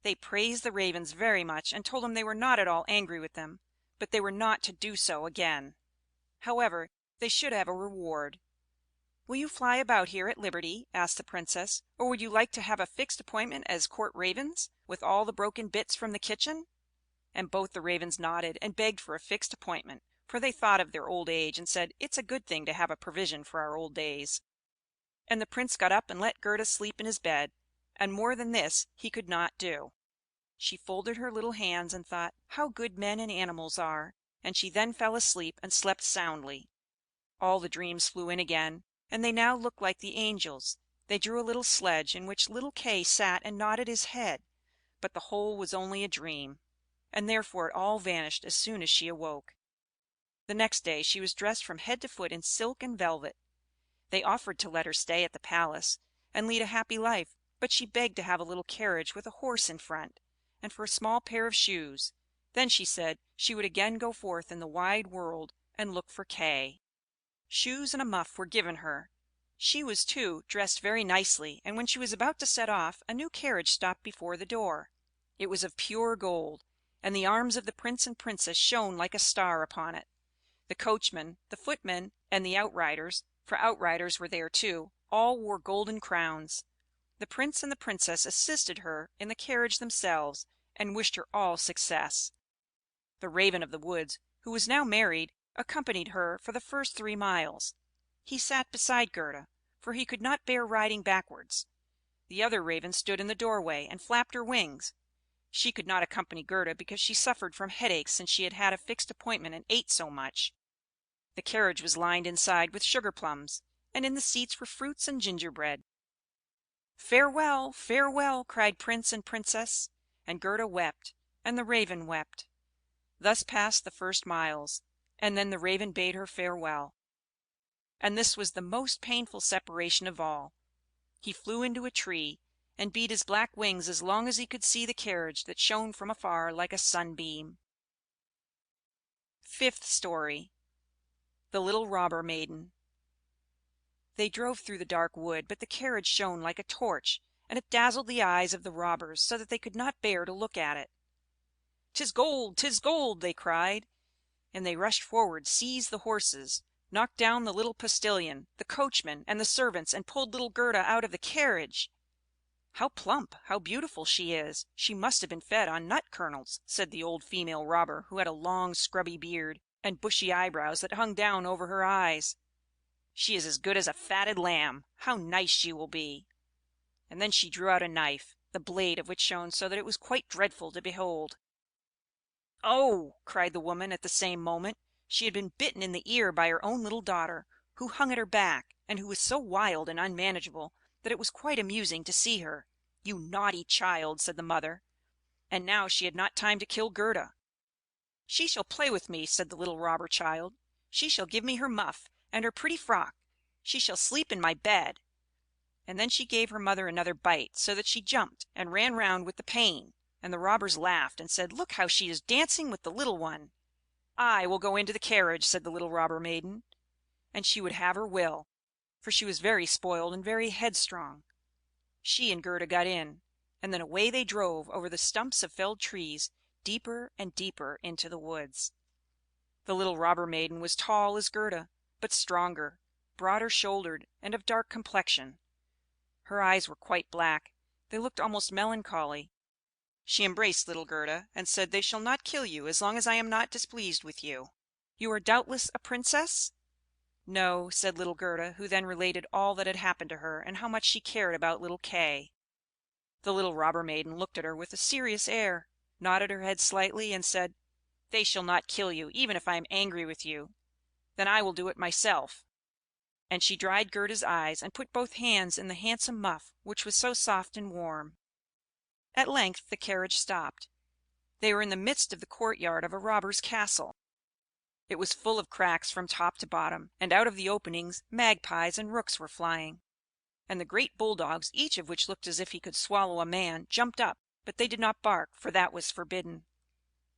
They praised the Ravens very much, and told them they were not at all angry with them, but they were not to do so again. However, they should have a reward. "Will you fly about here at liberty?" asked the princess; "or would you like to have a fixed appointment as court ravens, with all the broken bits from the kitchen?" And both the Ravens nodded, and begged for a fixed appointment, for they thought of their old age, and said, "It's a good thing to have a provision for our old days." And the prince got up and let Gerda sleep in his bed, and more than this he could not do. She folded her little hands and thought, "How good men and animals are!" and she then fell asleep and slept soundly. All the dreams flew in again, and they now looked like the angels. They drew a little sledge, in which little Kay sat and nodded his head, but the whole was only a dream, and therefore it all vanished as soon as she awoke. The next day she was dressed from head to foot in silk and velvet. They offered to let her stay at the palace, and lead a happy life, but she begged to have a little carriage with a horse in front, and for a small pair of shoes. Then she said she would again go forth in the wide world and look for Kay. Shoes and a muff were given her. She was, too, dressed very nicely, and when she was about to set off, a new carriage stopped before the door. It was of pure gold, and the arms of the prince and princess shone like a star upon it. The coachman, the footmen, and the outriders, for outriders were there too, all wore golden crowns. The prince and the princess assisted her in the carriage themselves, and wished her all success. The Raven of the woods, who was now married, accompanied her for the first 3 miles. He sat beside Gerda, for he could not bear riding backwards. The other Raven stood in the doorway and flapped her wings. She could not accompany Gerda because she suffered from headaches since she had had a fixed appointment and ate so much. The carriage was lined inside with sugar plums, and in the seats were fruits and gingerbread. "Farewell, farewell!" cried Prince and Princess, and Gerda wept, and the Raven wept. Thus passed the first miles, and then the Raven bade her farewell. And this was the most painful separation of all. He flew into a tree, and beat his black wings as long as he could see the carriage that shone from afar like a sunbeam. Fifth Story. The Little Robber Maiden. They drove through the dark wood, but the carriage shone like a torch, and it dazzled the eyes of the robbers so that they could not bear to look at it. "'Tis gold! 'Tis gold!" they cried, and they rushed forward, seized the horses, knocked down the little postilion, the coachman, and the servants, and pulled little Gerda out of the carriage. "How plump, how beautiful she is! She must have been fed on nut kernels," said the old female robber, who had a long scrubby beard, and bushy eyebrows that hung down over her eyes. "She is as good as a fatted lamb. How nice she will be!" And then she drew out a knife, the blade of which shone so that it was quite dreadful to behold. "Oh!" cried the woman at the same moment. She had been bitten in the ear by her own little daughter, who hung at her back, and who was so wild and unmanageable that it was quite amusing to see her. "You naughty child!" said the mother. And now she had not time to kill Gerda. "She shall play with me," said the little robber child. "She shall give me her muff, and her pretty frock. She shall sleep in my bed." And then she gave her mother another bite, so that she jumped and ran round with the pain. And the robbers laughed, and said, "Look how she is dancing with the little one." "I will go into the carriage," said the little robber maiden. And she would have her will, for she was very spoiled and very headstrong. She and Gerda got in, and then away they drove over the stumps of felled trees, deeper and deeper into the woods. The little robber maiden was tall as Gerda, but stronger, broader shouldered, and of dark complexion. Her eyes were quite black; they looked almost melancholy. She embraced little Gerda, and said, "They shall not kill you as long as I am not displeased with you. You are doubtless a princess?" "No," said little Gerda, who then related all that had happened to her, and how much she cared about little Kay. The little robber maiden looked at her with a serious air, nodded her head slightly, and said, "They shall not kill you, even if I am angry with you. Then I will do it myself." And she dried Gerda's eyes, and put both hands in the handsome muff, which was so soft and warm. At length the carriage stopped. They were in the midst of the courtyard of a robber's castle. It was full of cracks from top to bottom, and out of the openings magpies and rooks were flying. And the great bulldogs, each of which looked as if he could swallow a man, jumped up, but they did not bark, for that was forbidden.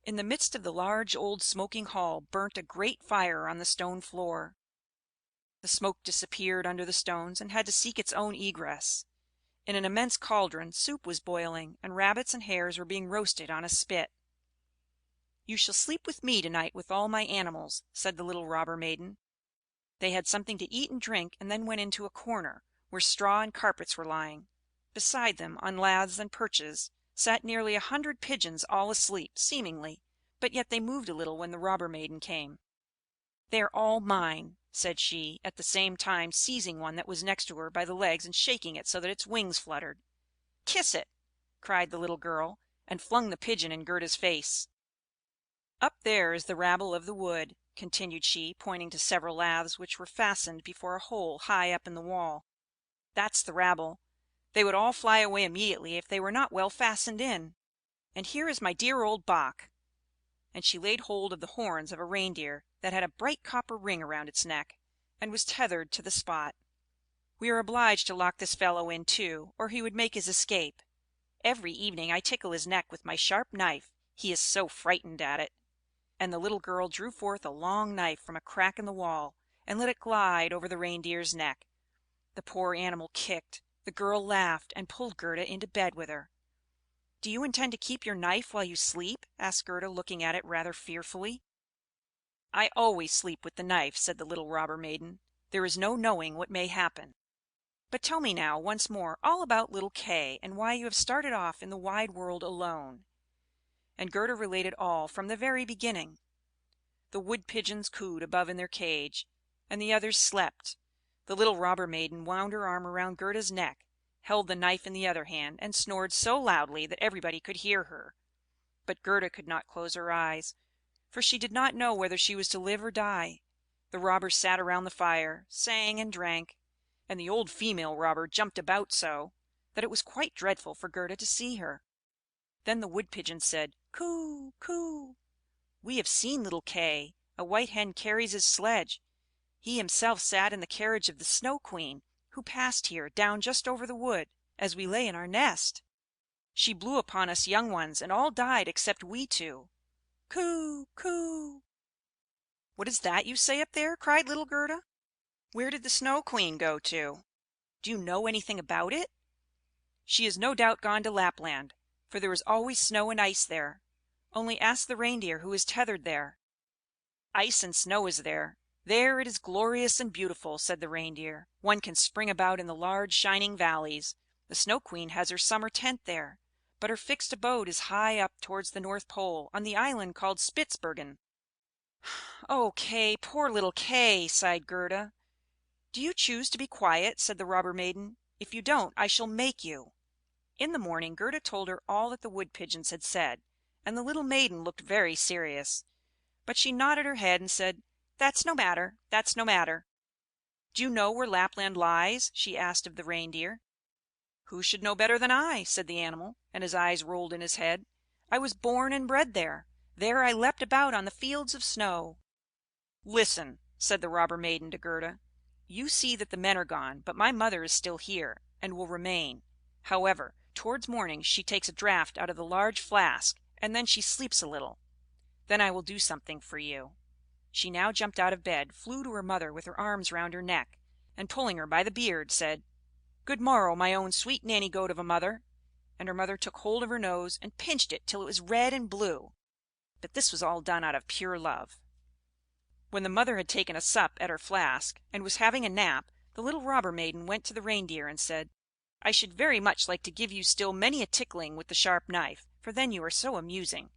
In the midst of the large old smoking hall burnt a great fire on the stone floor. The smoke disappeared under the stones, and had to seek its own egress. In an immense cauldron soup was boiling, and rabbits and hares were being roasted on a spit. "You shall sleep with me to-night with all my animals," said the little robber maiden. They had something to eat and drink, and then went into a corner, where straw and carpets were lying. Beside them, on laths and perches, sat nearly 100 pigeons, all asleep, seemingly, but yet they moved a little when the robber maiden came. "They are all mine," said she, at the same time seizing one that was next to her by the legs and shaking it so that its wings fluttered. "Kiss it!" cried the little girl, and flung the pigeon in Gerda's face. "Up there is the rabble of the wood," continued she, pointing to several laths which were fastened before a hole high up in the wall. "That's the rabble. They would all fly away immediately if they were not well fastened in. And here is my dear old Bach." And she laid hold of the horns of a reindeer that had a bright copper ring around its neck, and was tethered to the spot. "We are obliged to lock this fellow in too, or he would make his escape. Every evening I tickle his neck with my sharp knife, he is so frightened at it." And the little girl drew forth a long knife from a crack in the wall, and let it glide over the reindeer's neck. The poor animal kicked, the girl laughed, and pulled Gerda into bed with her. "Do you intend to keep your knife while you sleep?" asked Gerda, looking at it rather fearfully. "I always sleep with the knife," said the little robber maiden. "There is no knowing what may happen. But tell me now, once more, all about little Kay, and why you have started off in the wide world alone." And Gerda related all from the very beginning. The wood pigeons cooed above in their cage, and the others slept. The little robber maiden wound her arm around Gerda's neck, held the knife in the other hand, and snored so loudly that everybody could hear her. But Gerda could not close her eyes, for she did not know whether she was to live or die. The robbers sat around the fire, sang and drank, and the old female robber jumped about so. that it was quite dreadful for Gerda to see her. Then the wood pigeons said, "Coo! Coo! We have seen little Kay. A white hen carries his sledge. He himself sat in the carriage of the Snow Queen, who passed here, down just over the wood, as we lay in our nest. She blew upon us young ones, and all died except we two. Coo! Coo!" "What is that you say up there?" cried little Gerda. "Where did the Snow Queen go to? Do you know anything about it?" "She is no doubt gone to Lapland, for there is always snow and ice there. Only ask the reindeer who is tethered there. Ice and snow is there. There it is glorious and beautiful," said the reindeer. "One can spring about in the large shining valleys. The Snow Queen has her summer tent there, but her fixed abode is high up towards the North Pole, on the island called Spitzbergen." "Oh, Kay, poor little Kay!" sighed Gerda. "Do you choose to be quiet?" said the robber maiden. "If you don't, I shall make you." In the morning Gerda told her all that the wood pigeons had said, and the little maiden looked very serious. But she nodded her head and said, "That's no matter, that's no matter." "Do you know where Lapland lies?" she asked of the reindeer. "Who should know better than I?" said the animal, and his eyes rolled in his head. "I was born and bred there. There I leapt about on the fields of snow." "Listen," said the robber maiden to Gerda. "You see that the men are gone, but my mother is still here, and will remain. However, towards morning she takes a draught out of the large flask, and then she sleeps a little. Then I will do something for you." She now jumped out of bed, flew to her mother with her arms round her neck, and pulling her by the beard, said, "Good morrow, my own sweet nanny goat of a mother." And her mother took hold of her nose and pinched it till it was red and blue. But this was all done out of pure love. When the mother had taken a sup at her flask, and was having a nap, the little robber maiden went to the reindeer and said, "I should very much like to give you still many a tickling with the sharp knife, for then you are so amusing.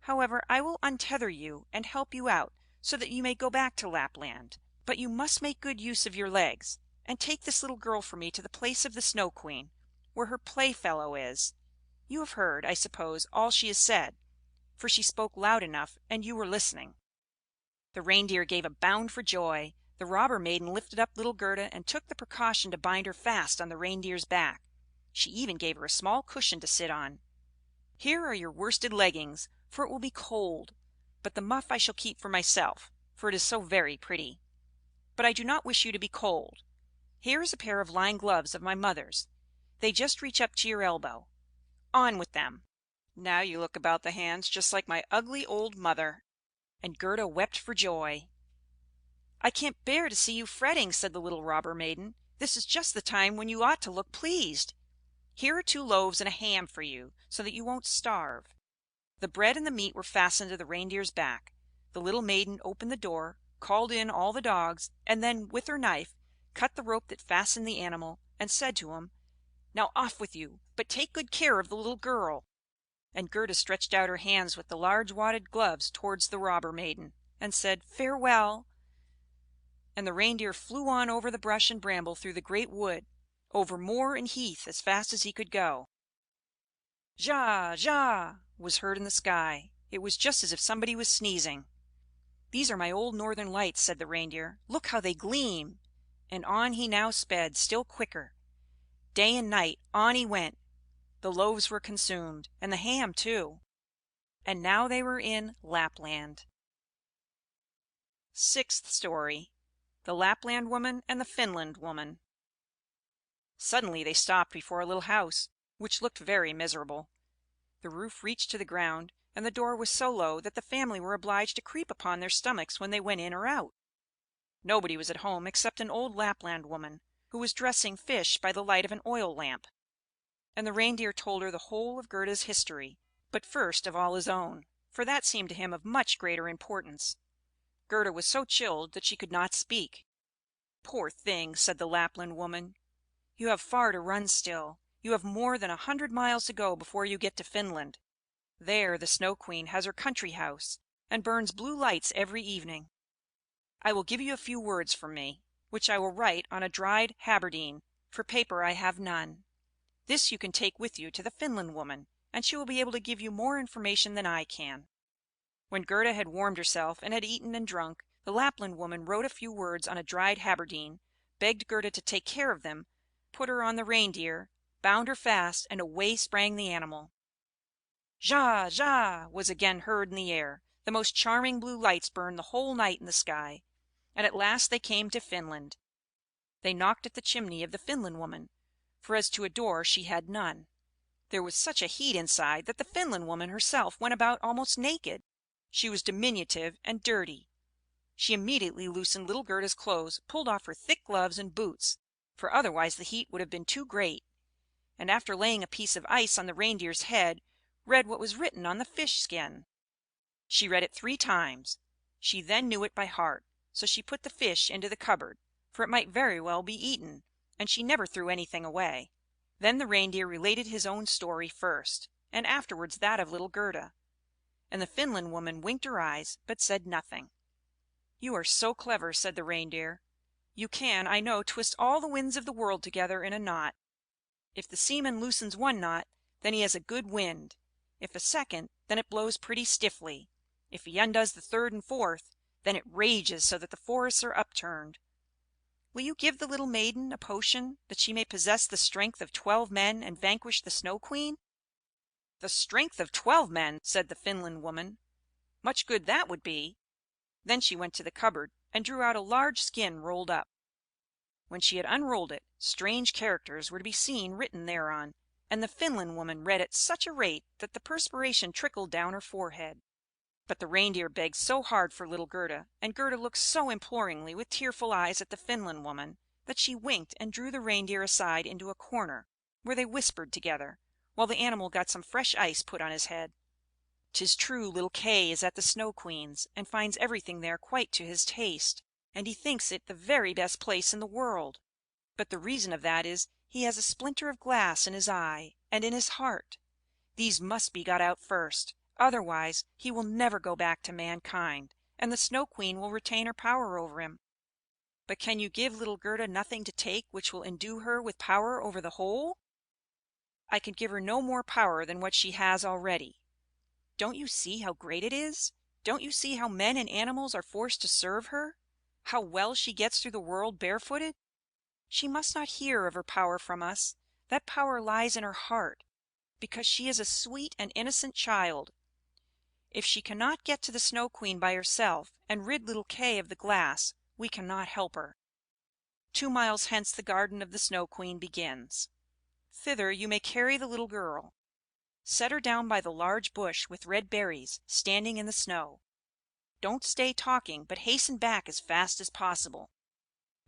However, I will untether you and help you out, so that you may go back to Lapland. But you must make good use of your legs, and take this little girl for me to the place of the Snow Queen, where her playfellow is. You have heard, I suppose, all she has said, for she spoke loud enough, and you were listening." The reindeer gave a bound for joy. The robber maiden lifted up little Gerda, and took the precaution to bind her fast on the reindeer's back. She even gave her a small cushion to sit on. "Here are your worsted leggings, for it will be cold; but the muff I shall keep for myself, for it is so very pretty. But I do not wish you to be cold. Here is a pair of lined gloves of my mother's. They just reach up to your elbow. On with them! Now you look about the hands just like my ugly old mother." And Gerda wept for joy. "I can't bear to see you fretting," said the little robber maiden. "This is just the time when you ought to look pleased. Here are 2 loaves and a ham for you, so that you won't starve." The bread and the meat were fastened to the reindeer's back. The little maiden opened the door, called in all the dogs, and then, with her knife, cut the rope that fastened the animal, and said to him, "Now off with you, but take good care of the little girl." And Gerda stretched out her hands with the large wadded gloves towards the robber maiden, and said, "Farewell!" And the reindeer flew on over the brush and bramble through the great wood, over moor and heath as fast as he could go. "Ja! Ja!" was heard in the sky. It was just as if somebody was sneezing. "These are my old northern lights," said the reindeer. "Look how they gleam!" And on he now sped, still quicker. Day and night on he went. The loaves were consumed, and the ham too. And now they were in Lapland. Sixth story: The Lapland Woman and the Finland Woman. Suddenly they stopped before a little house, which looked very miserable. The roof reached to the ground, and the door was so low that the family were obliged to creep upon their stomachs when they went in or out. Nobody was at home except an old Lapland woman, who was dressing fish by the light of an oil lamp. And the reindeer told her the whole of Gerda's history, but first of all his own, for that seemed to him of much greater importance. Gerda was so chilled that she could not speak. "Poor thing," said the Lapland woman, "you have far to run still. You have more than 100 miles to go before you get to Finland. There the Snow Queen has her country house, and burns blue lights every evening. I will give you a few words from me, which I will write on a dried haberdine, for paper I have none. This you can take with you to the Finland woman, and she will be able to give you more information than I can." When Gerda had warmed herself and had eaten and drunk, the Lapland woman wrote a few words on a dried haberdine, begged Gerda to take care of them, put her on the reindeer, bound her fast, and away sprang the animal. "Ja! Ja!" was again heard in the air. The most charming blue lights burned the whole night in the sky, and at last they came to Finland. They knocked at the chimney of the Finland woman, for as to a door she had none. There was such a heat inside that the Finland woman herself went about almost naked. She was diminutive and dirty. She immediately loosened little Gerda's clothes, pulled off her thick gloves and boots, for otherwise the heat would have been too great, and after laying a piece of ice on the reindeer's head, read what was written on the fish skin. She read it 3 times. She then knew it by heart, so she put the fish into the cupboard, for it might very well be eaten, and she never threw anything away. Then the reindeer related his own story first, and afterwards that of little Gerda, and the Finland woman winked her eyes, but said nothing. "You are so clever," said the reindeer. "You can, I know, twist all the winds of the world together in a knot. If the seaman loosens one knot, then he has a good wind; if a second, then it blows pretty stiffly; if he undoes the third and fourth, then it rages so that the forests are upturned. Will you give the little maiden a potion, that she may possess the strength of 12 men and vanquish the Snow Queen?" "The strength of 12 men!" said the Finland woman. "Much good that would be!" Then she went to the cupboard, and drew out a large skin rolled up. When she had unrolled it, strange characters were to be seen written thereon, and the Finland woman read at such a rate that the perspiration trickled down her forehead. But the reindeer begged so hard for little Gerda, and Gerda looked so imploringly with tearful eyes at the Finland woman, that she winked and drew the reindeer aside into a corner, where they whispered together, while the animal got some fresh ice put on his head. "'Tis true little Kay is at the Snow Queen's, and finds everything there quite to his taste, and he thinks it the very best place in the world. But the reason of that is, he has a splinter of glass in his eye and in his heart. These must be got out first, otherwise he will never go back to mankind, and the Snow Queen will retain her power over him. But can you give little Gerda nothing to take which will endue her with power over the whole?" "I can give her no more power than what she has already. Don't you see how great it is? Don't you see how men and animals are forced to serve her? How well she gets through the world barefooted? She must not hear of her power from us. That power lies in her heart, because she is a sweet and innocent child. If she cannot get to the Snow Queen by herself, and rid little Kay of the glass, we cannot help her. 2 miles hence the garden of the Snow Queen begins. Thither you may carry the little girl. Set her down by the large bush with red berries, standing in the snow. Don't stay talking, but hasten back as fast as possible."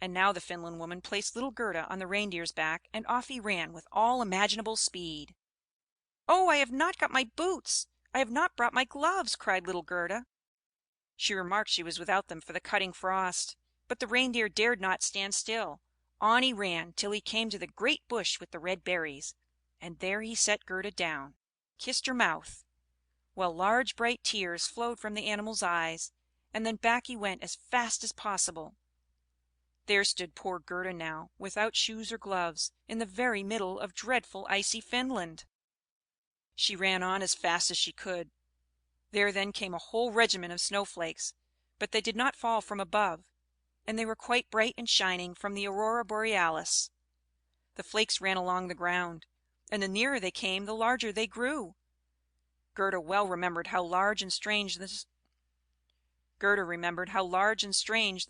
And now the Finland woman placed little Gerda on the reindeer's back, and off he ran with all imaginable speed. "Oh, I have not got my boots! I have not brought my gloves!" cried little Gerda. She remarked she was without them for the cutting frost, but the reindeer dared not stand still. On he ran till he came to the great bush with the red berries, and there he set Gerda down, kissed her mouth, while large bright tears flowed from the animal's eyes, and then back he went as fast as possible. There stood poor Gerda now, without shoes or gloves, in the very middle of dreadful icy Finland. She ran on as fast as she could. There then came a whole regiment of snowflakes, but they did not fall from above, and they were quite bright and shining from the aurora borealis. The flakes ran along the ground, and the nearer they came the larger they grew. Gerda remembered how large and strange the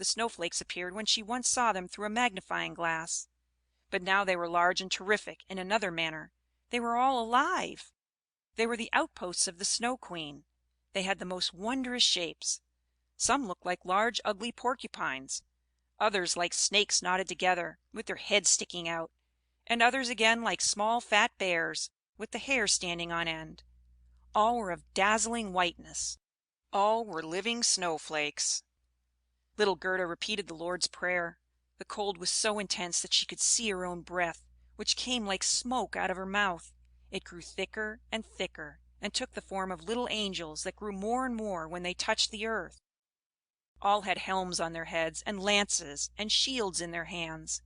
snowflakes appeared when she once saw them through a magnifying glass. But now they were large and terrific in another manner. They were all alive. They were the outposts of the Snow Queen. They had the most wondrous shapes. Some looked like large ugly porcupines, others like snakes knotted together, with their heads sticking out, and others again like small fat bears, with the hair standing on end. All were of dazzling whiteness. All were living snowflakes. Little Gerda repeated the Lord's Prayer. The cold was so intense that she could see her own breath, which came like smoke out of her mouth. It grew thicker and thicker, and took the form of little angels that grew more and more when they touched the earth. All had helms on their heads, and lances, and shields in their hands.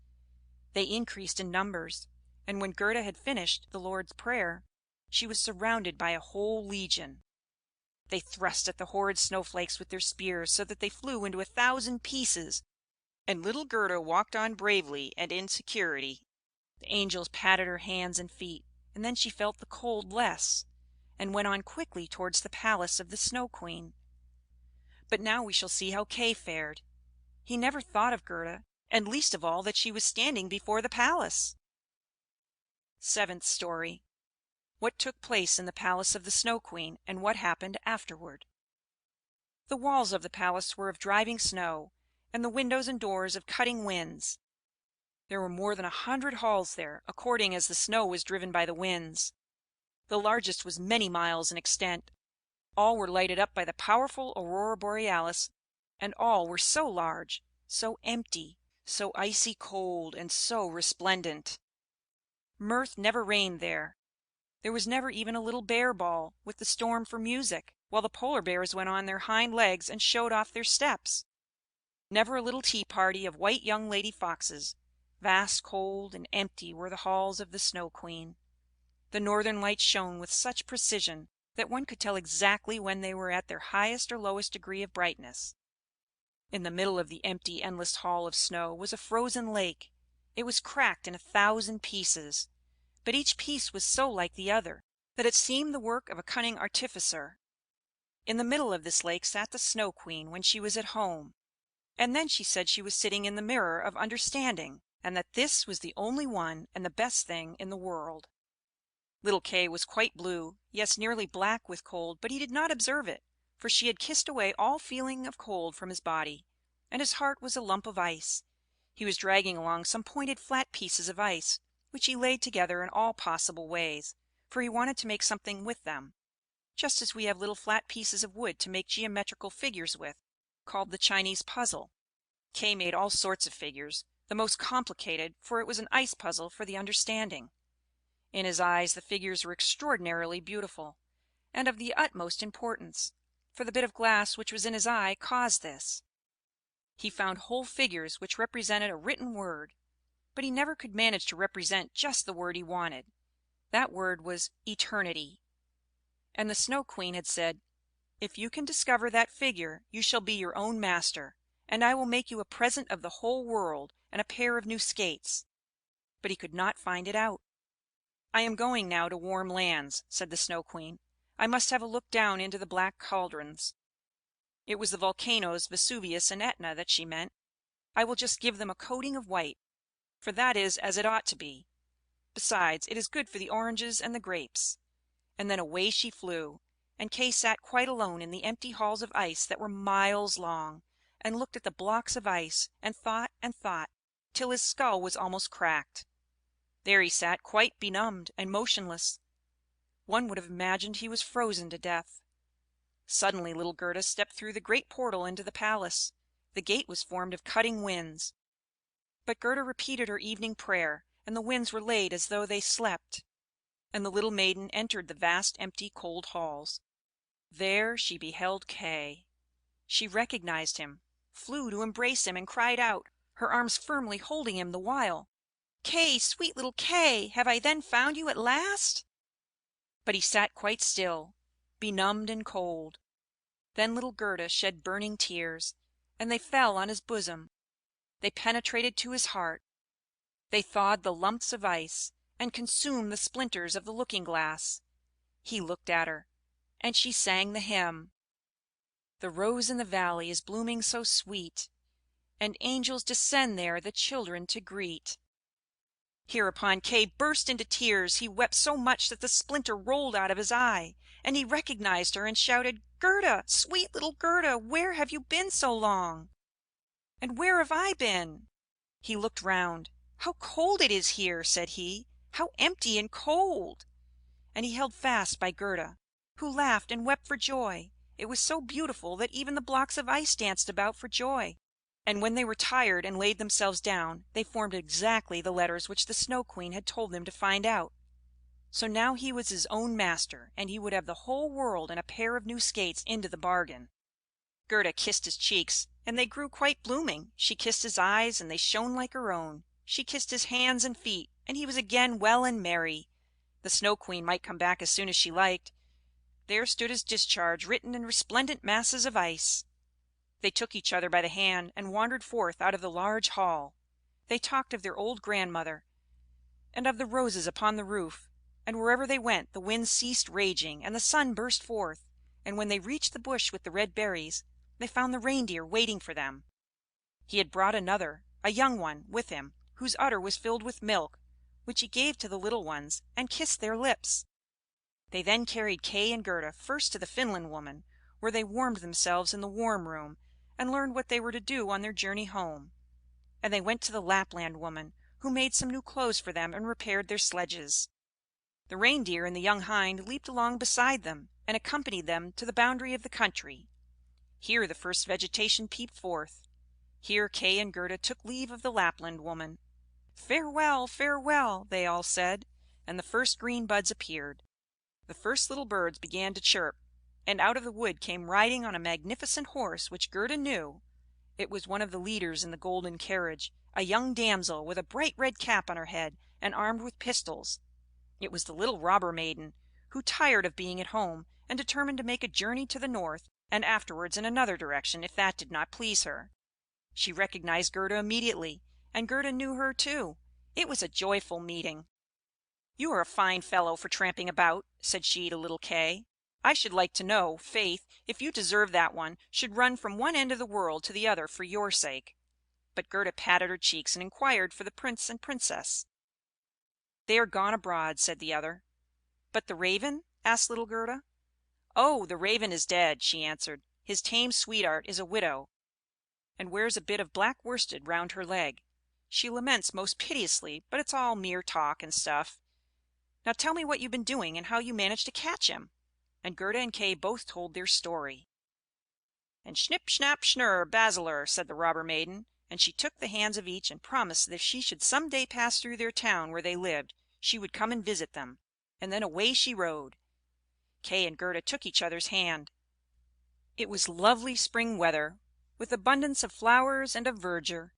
They increased in numbers, and when Gerda had finished the Lord's Prayer, she was surrounded by a whole legion. They thrust at the horrid snowflakes with their spears, so that they flew into 1,000 pieces, and little Gerda walked on bravely and in security. The angels patted her hands and feet, and then she felt the cold less, and went on quickly towards the palace of the Snow Queen. But now we shall see how Kay fared. He never thought of Gerda, and least of all that she was standing before the palace. Seventh story. What took place in the palace of the Snow Queen, and what happened afterward. The walls of the palace were of driving snow, and the windows and doors of cutting winds. There were more than 100 halls there, according as the snow was driven by the winds. The largest was many miles in extent. All were lighted up by the powerful aurora borealis, and all were so large, so empty, so icy cold, and so resplendent. Mirth never reigned there. There was never even a little bear ball, with the storm for music, while the polar bears went on their hind legs and showed off their steps. Never a little tea party of white young lady foxes. Vast, cold, and empty were the halls of the Snow Queen. The northern lights shone with such precision that one could tell exactly when they were at their highest or lowest degree of brightness. In the middle of the empty, endless hall of snow was a frozen lake. It was cracked in 1,000 pieces, but each piece was so like the other that it seemed the work of a cunning artificer. In the middle of this lake sat the Snow Queen when she was at home, and then she said she was sitting in the mirror of understanding, and that this was the only one and the best thing in the world. Little Kay was quite blue, yes, nearly black with cold, but he did not observe it, for she had kissed away all feeling of cold from his body, and his heart was a lump of ice. He was dragging along some pointed flat pieces of ice, which he laid together in all possible ways, for he wanted to make something with them, just as we have little flat pieces of wood to make geometrical figures with, called the Chinese puzzle. Kay made all sorts of figures, the most complicated, for it was an ice puzzle for the understanding. In his eyes the figures were extraordinarily beautiful, and of the utmost importance, for the bit of glass which was in his eye caused this. He found whole figures which represented a written word, but he never could manage to represent just the word he wanted. That word was eternity. And the Snow Queen had said, "If you can discover that figure, you shall be your own master, and I will make you a present of the whole world and a pair of new skates." But he could not find it out. "I am going now to warm lands," said the Snow Queen. "I must have a look down into the black cauldrons." It was the volcanoes Vesuvius and Etna that she meant. "I will just give them a coating of white, for that is as it ought to be. Besides, it is good for the oranges and the grapes." And then away she flew, and Kay sat quite alone in the empty halls of ice that were miles long, and looked at the blocks of ice, and thought, till his skull was almost cracked. There he sat quite benumbed and motionless. One would have imagined he was frozen to death. Suddenly little Gerda stepped through the great portal into the palace. The gate was formed of cutting winds. But Gerda repeated her evening prayer, and the winds were laid as though they slept, and the little maiden entered the vast, empty, cold halls. There she beheld Kay. She recognized him, flew to embrace him, and cried out, her arms firmly holding him the while, "Kay, sweet little Kay, have I then found you at last?" But he sat quite still, benumbed and cold. Then little Gerda shed burning tears, and they fell on his bosom. They penetrated to his heart. They thawed the lumps of ice, and consumed the splinters of the looking glass. He looked at her, and she sang the hymn, "The rose in the valley is blooming so sweet, and angels descend there the children to greet." Hereupon Kay burst into tears. He wept so much that the splinter rolled out of his eye, and he recognized her, and shouted, "Gerda, sweet little Gerda, where have you been so long? And where have I been?" He looked round. "How cold it is here!" said he. "How empty and cold!" And he held fast by Gerda, who laughed and wept for joy. It was so beautiful that even the blocks of ice danced about for joy. And when they were tired and laid themselves down, they formed exactly the letters which the Snow Queen had told them to find out. So now he was his own master, and he would have the whole world and a pair of new skates into the bargain. Gerda kissed his cheeks, and they grew quite blooming. She kissed his eyes, and they shone like her own. She kissed his hands and feet, and he was again well and merry. The Snow Queen might come back as soon as she liked. There stood his discharge written in resplendent masses of ice. They took each other by the hand, and wandered forth out of the large hall. They talked of their old grandmother, and of the roses upon the roof. And wherever they went, the wind ceased raging, and the sun burst forth. And when they reached the bush with the red berries, they found the reindeer waiting for them. He had brought another, a young one, with him, whose udder was filled with milk, which he gave to the little ones, and kissed their lips. They then carried Kay and Gerda first to the Finland woman, where they warmed themselves in the warm room, and learned what they were to do on their journey home. And they went to the Lapland woman, who made some new clothes for them and repaired their sledges. The reindeer and the young hind leaped along beside them, and accompanied them to the boundary of the country. Here the first vegetation peeped forth. Here Kay and Gerda took leave of the Lapland woman. "Farewell, farewell," they all said, and the first green buds appeared. The first little birds began to chirp, and out of the wood came riding on a magnificent horse which Gerda knew. It was one of the leaders in the golden carriage, a young damsel with a bright red cap on her head, and armed with pistols. It was the little robber maiden, who, tired of being at home, and determined to make a journey to the north, and afterwards in another direction if that did not please her. She recognized Gerda immediately, and Gerda knew her too. It was a joyful meeting. "You are a fine fellow for tramping about," said she to little Kay. "I should like to know, faith, if you deserve that one should run from one end of the world to the other for your sake." But Gerda patted her cheeks and inquired for the prince and princess. "They are gone abroad," said the other. "But the raven?" asked little Gerda. "Oh, the raven is dead," she answered. "His tame sweetheart is a widow, and wears a bit of black worsted round her leg. She laments most piteously, but it's all mere talk and stuff. Now tell me what you've been doing, and how you managed to catch him." And Gerda and Kay both told their story. "And Schnipp, Schnapp, Schnurr, Basiler," said the robber maiden, and she took the hands of each, and promised that if she should some day pass through their town where they lived, she would come and visit them. And then away she rode. Kay and Gerda took each other's hand. It was lovely spring weather, with abundance of flowers and of verdure.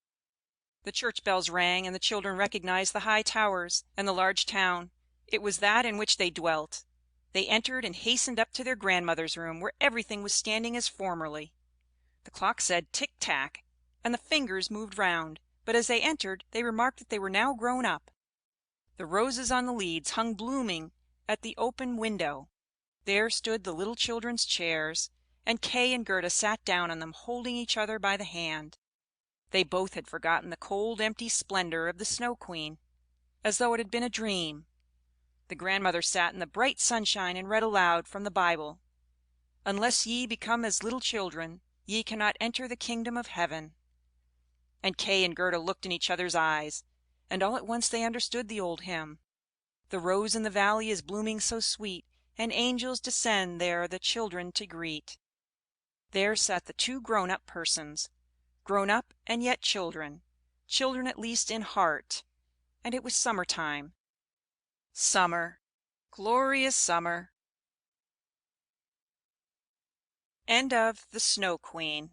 The church bells rang, and the children recognized the high towers and the large town. It was that in which they dwelt. They entered and hastened up to their grandmother's room, where everything was standing as formerly. The clock said tick tack, and the fingers moved round; but as they entered, they remarked that they were now grown up. The roses on the leads hung blooming at the open window. There stood the little children's chairs, and Kay and Gerda sat down on them, holding each other by the hand. They both had forgotten the cold, empty splendor of the Snow Queen, as though it had been a dream. The grandmother sat in the bright sunshine and read aloud from the Bible: "Unless ye become as little children, ye cannot enter the kingdom of heaven." And Kay and Gerda looked in each other's eyes, and all at once they understood the old hymn: "The rose in the valley is blooming so sweet, and angels descend there the children to greet." There sat the two grown-up persons, grown up and yet children, children at least in heart, and it was summer time. Summer, glorious summer. End of The Snow Queen.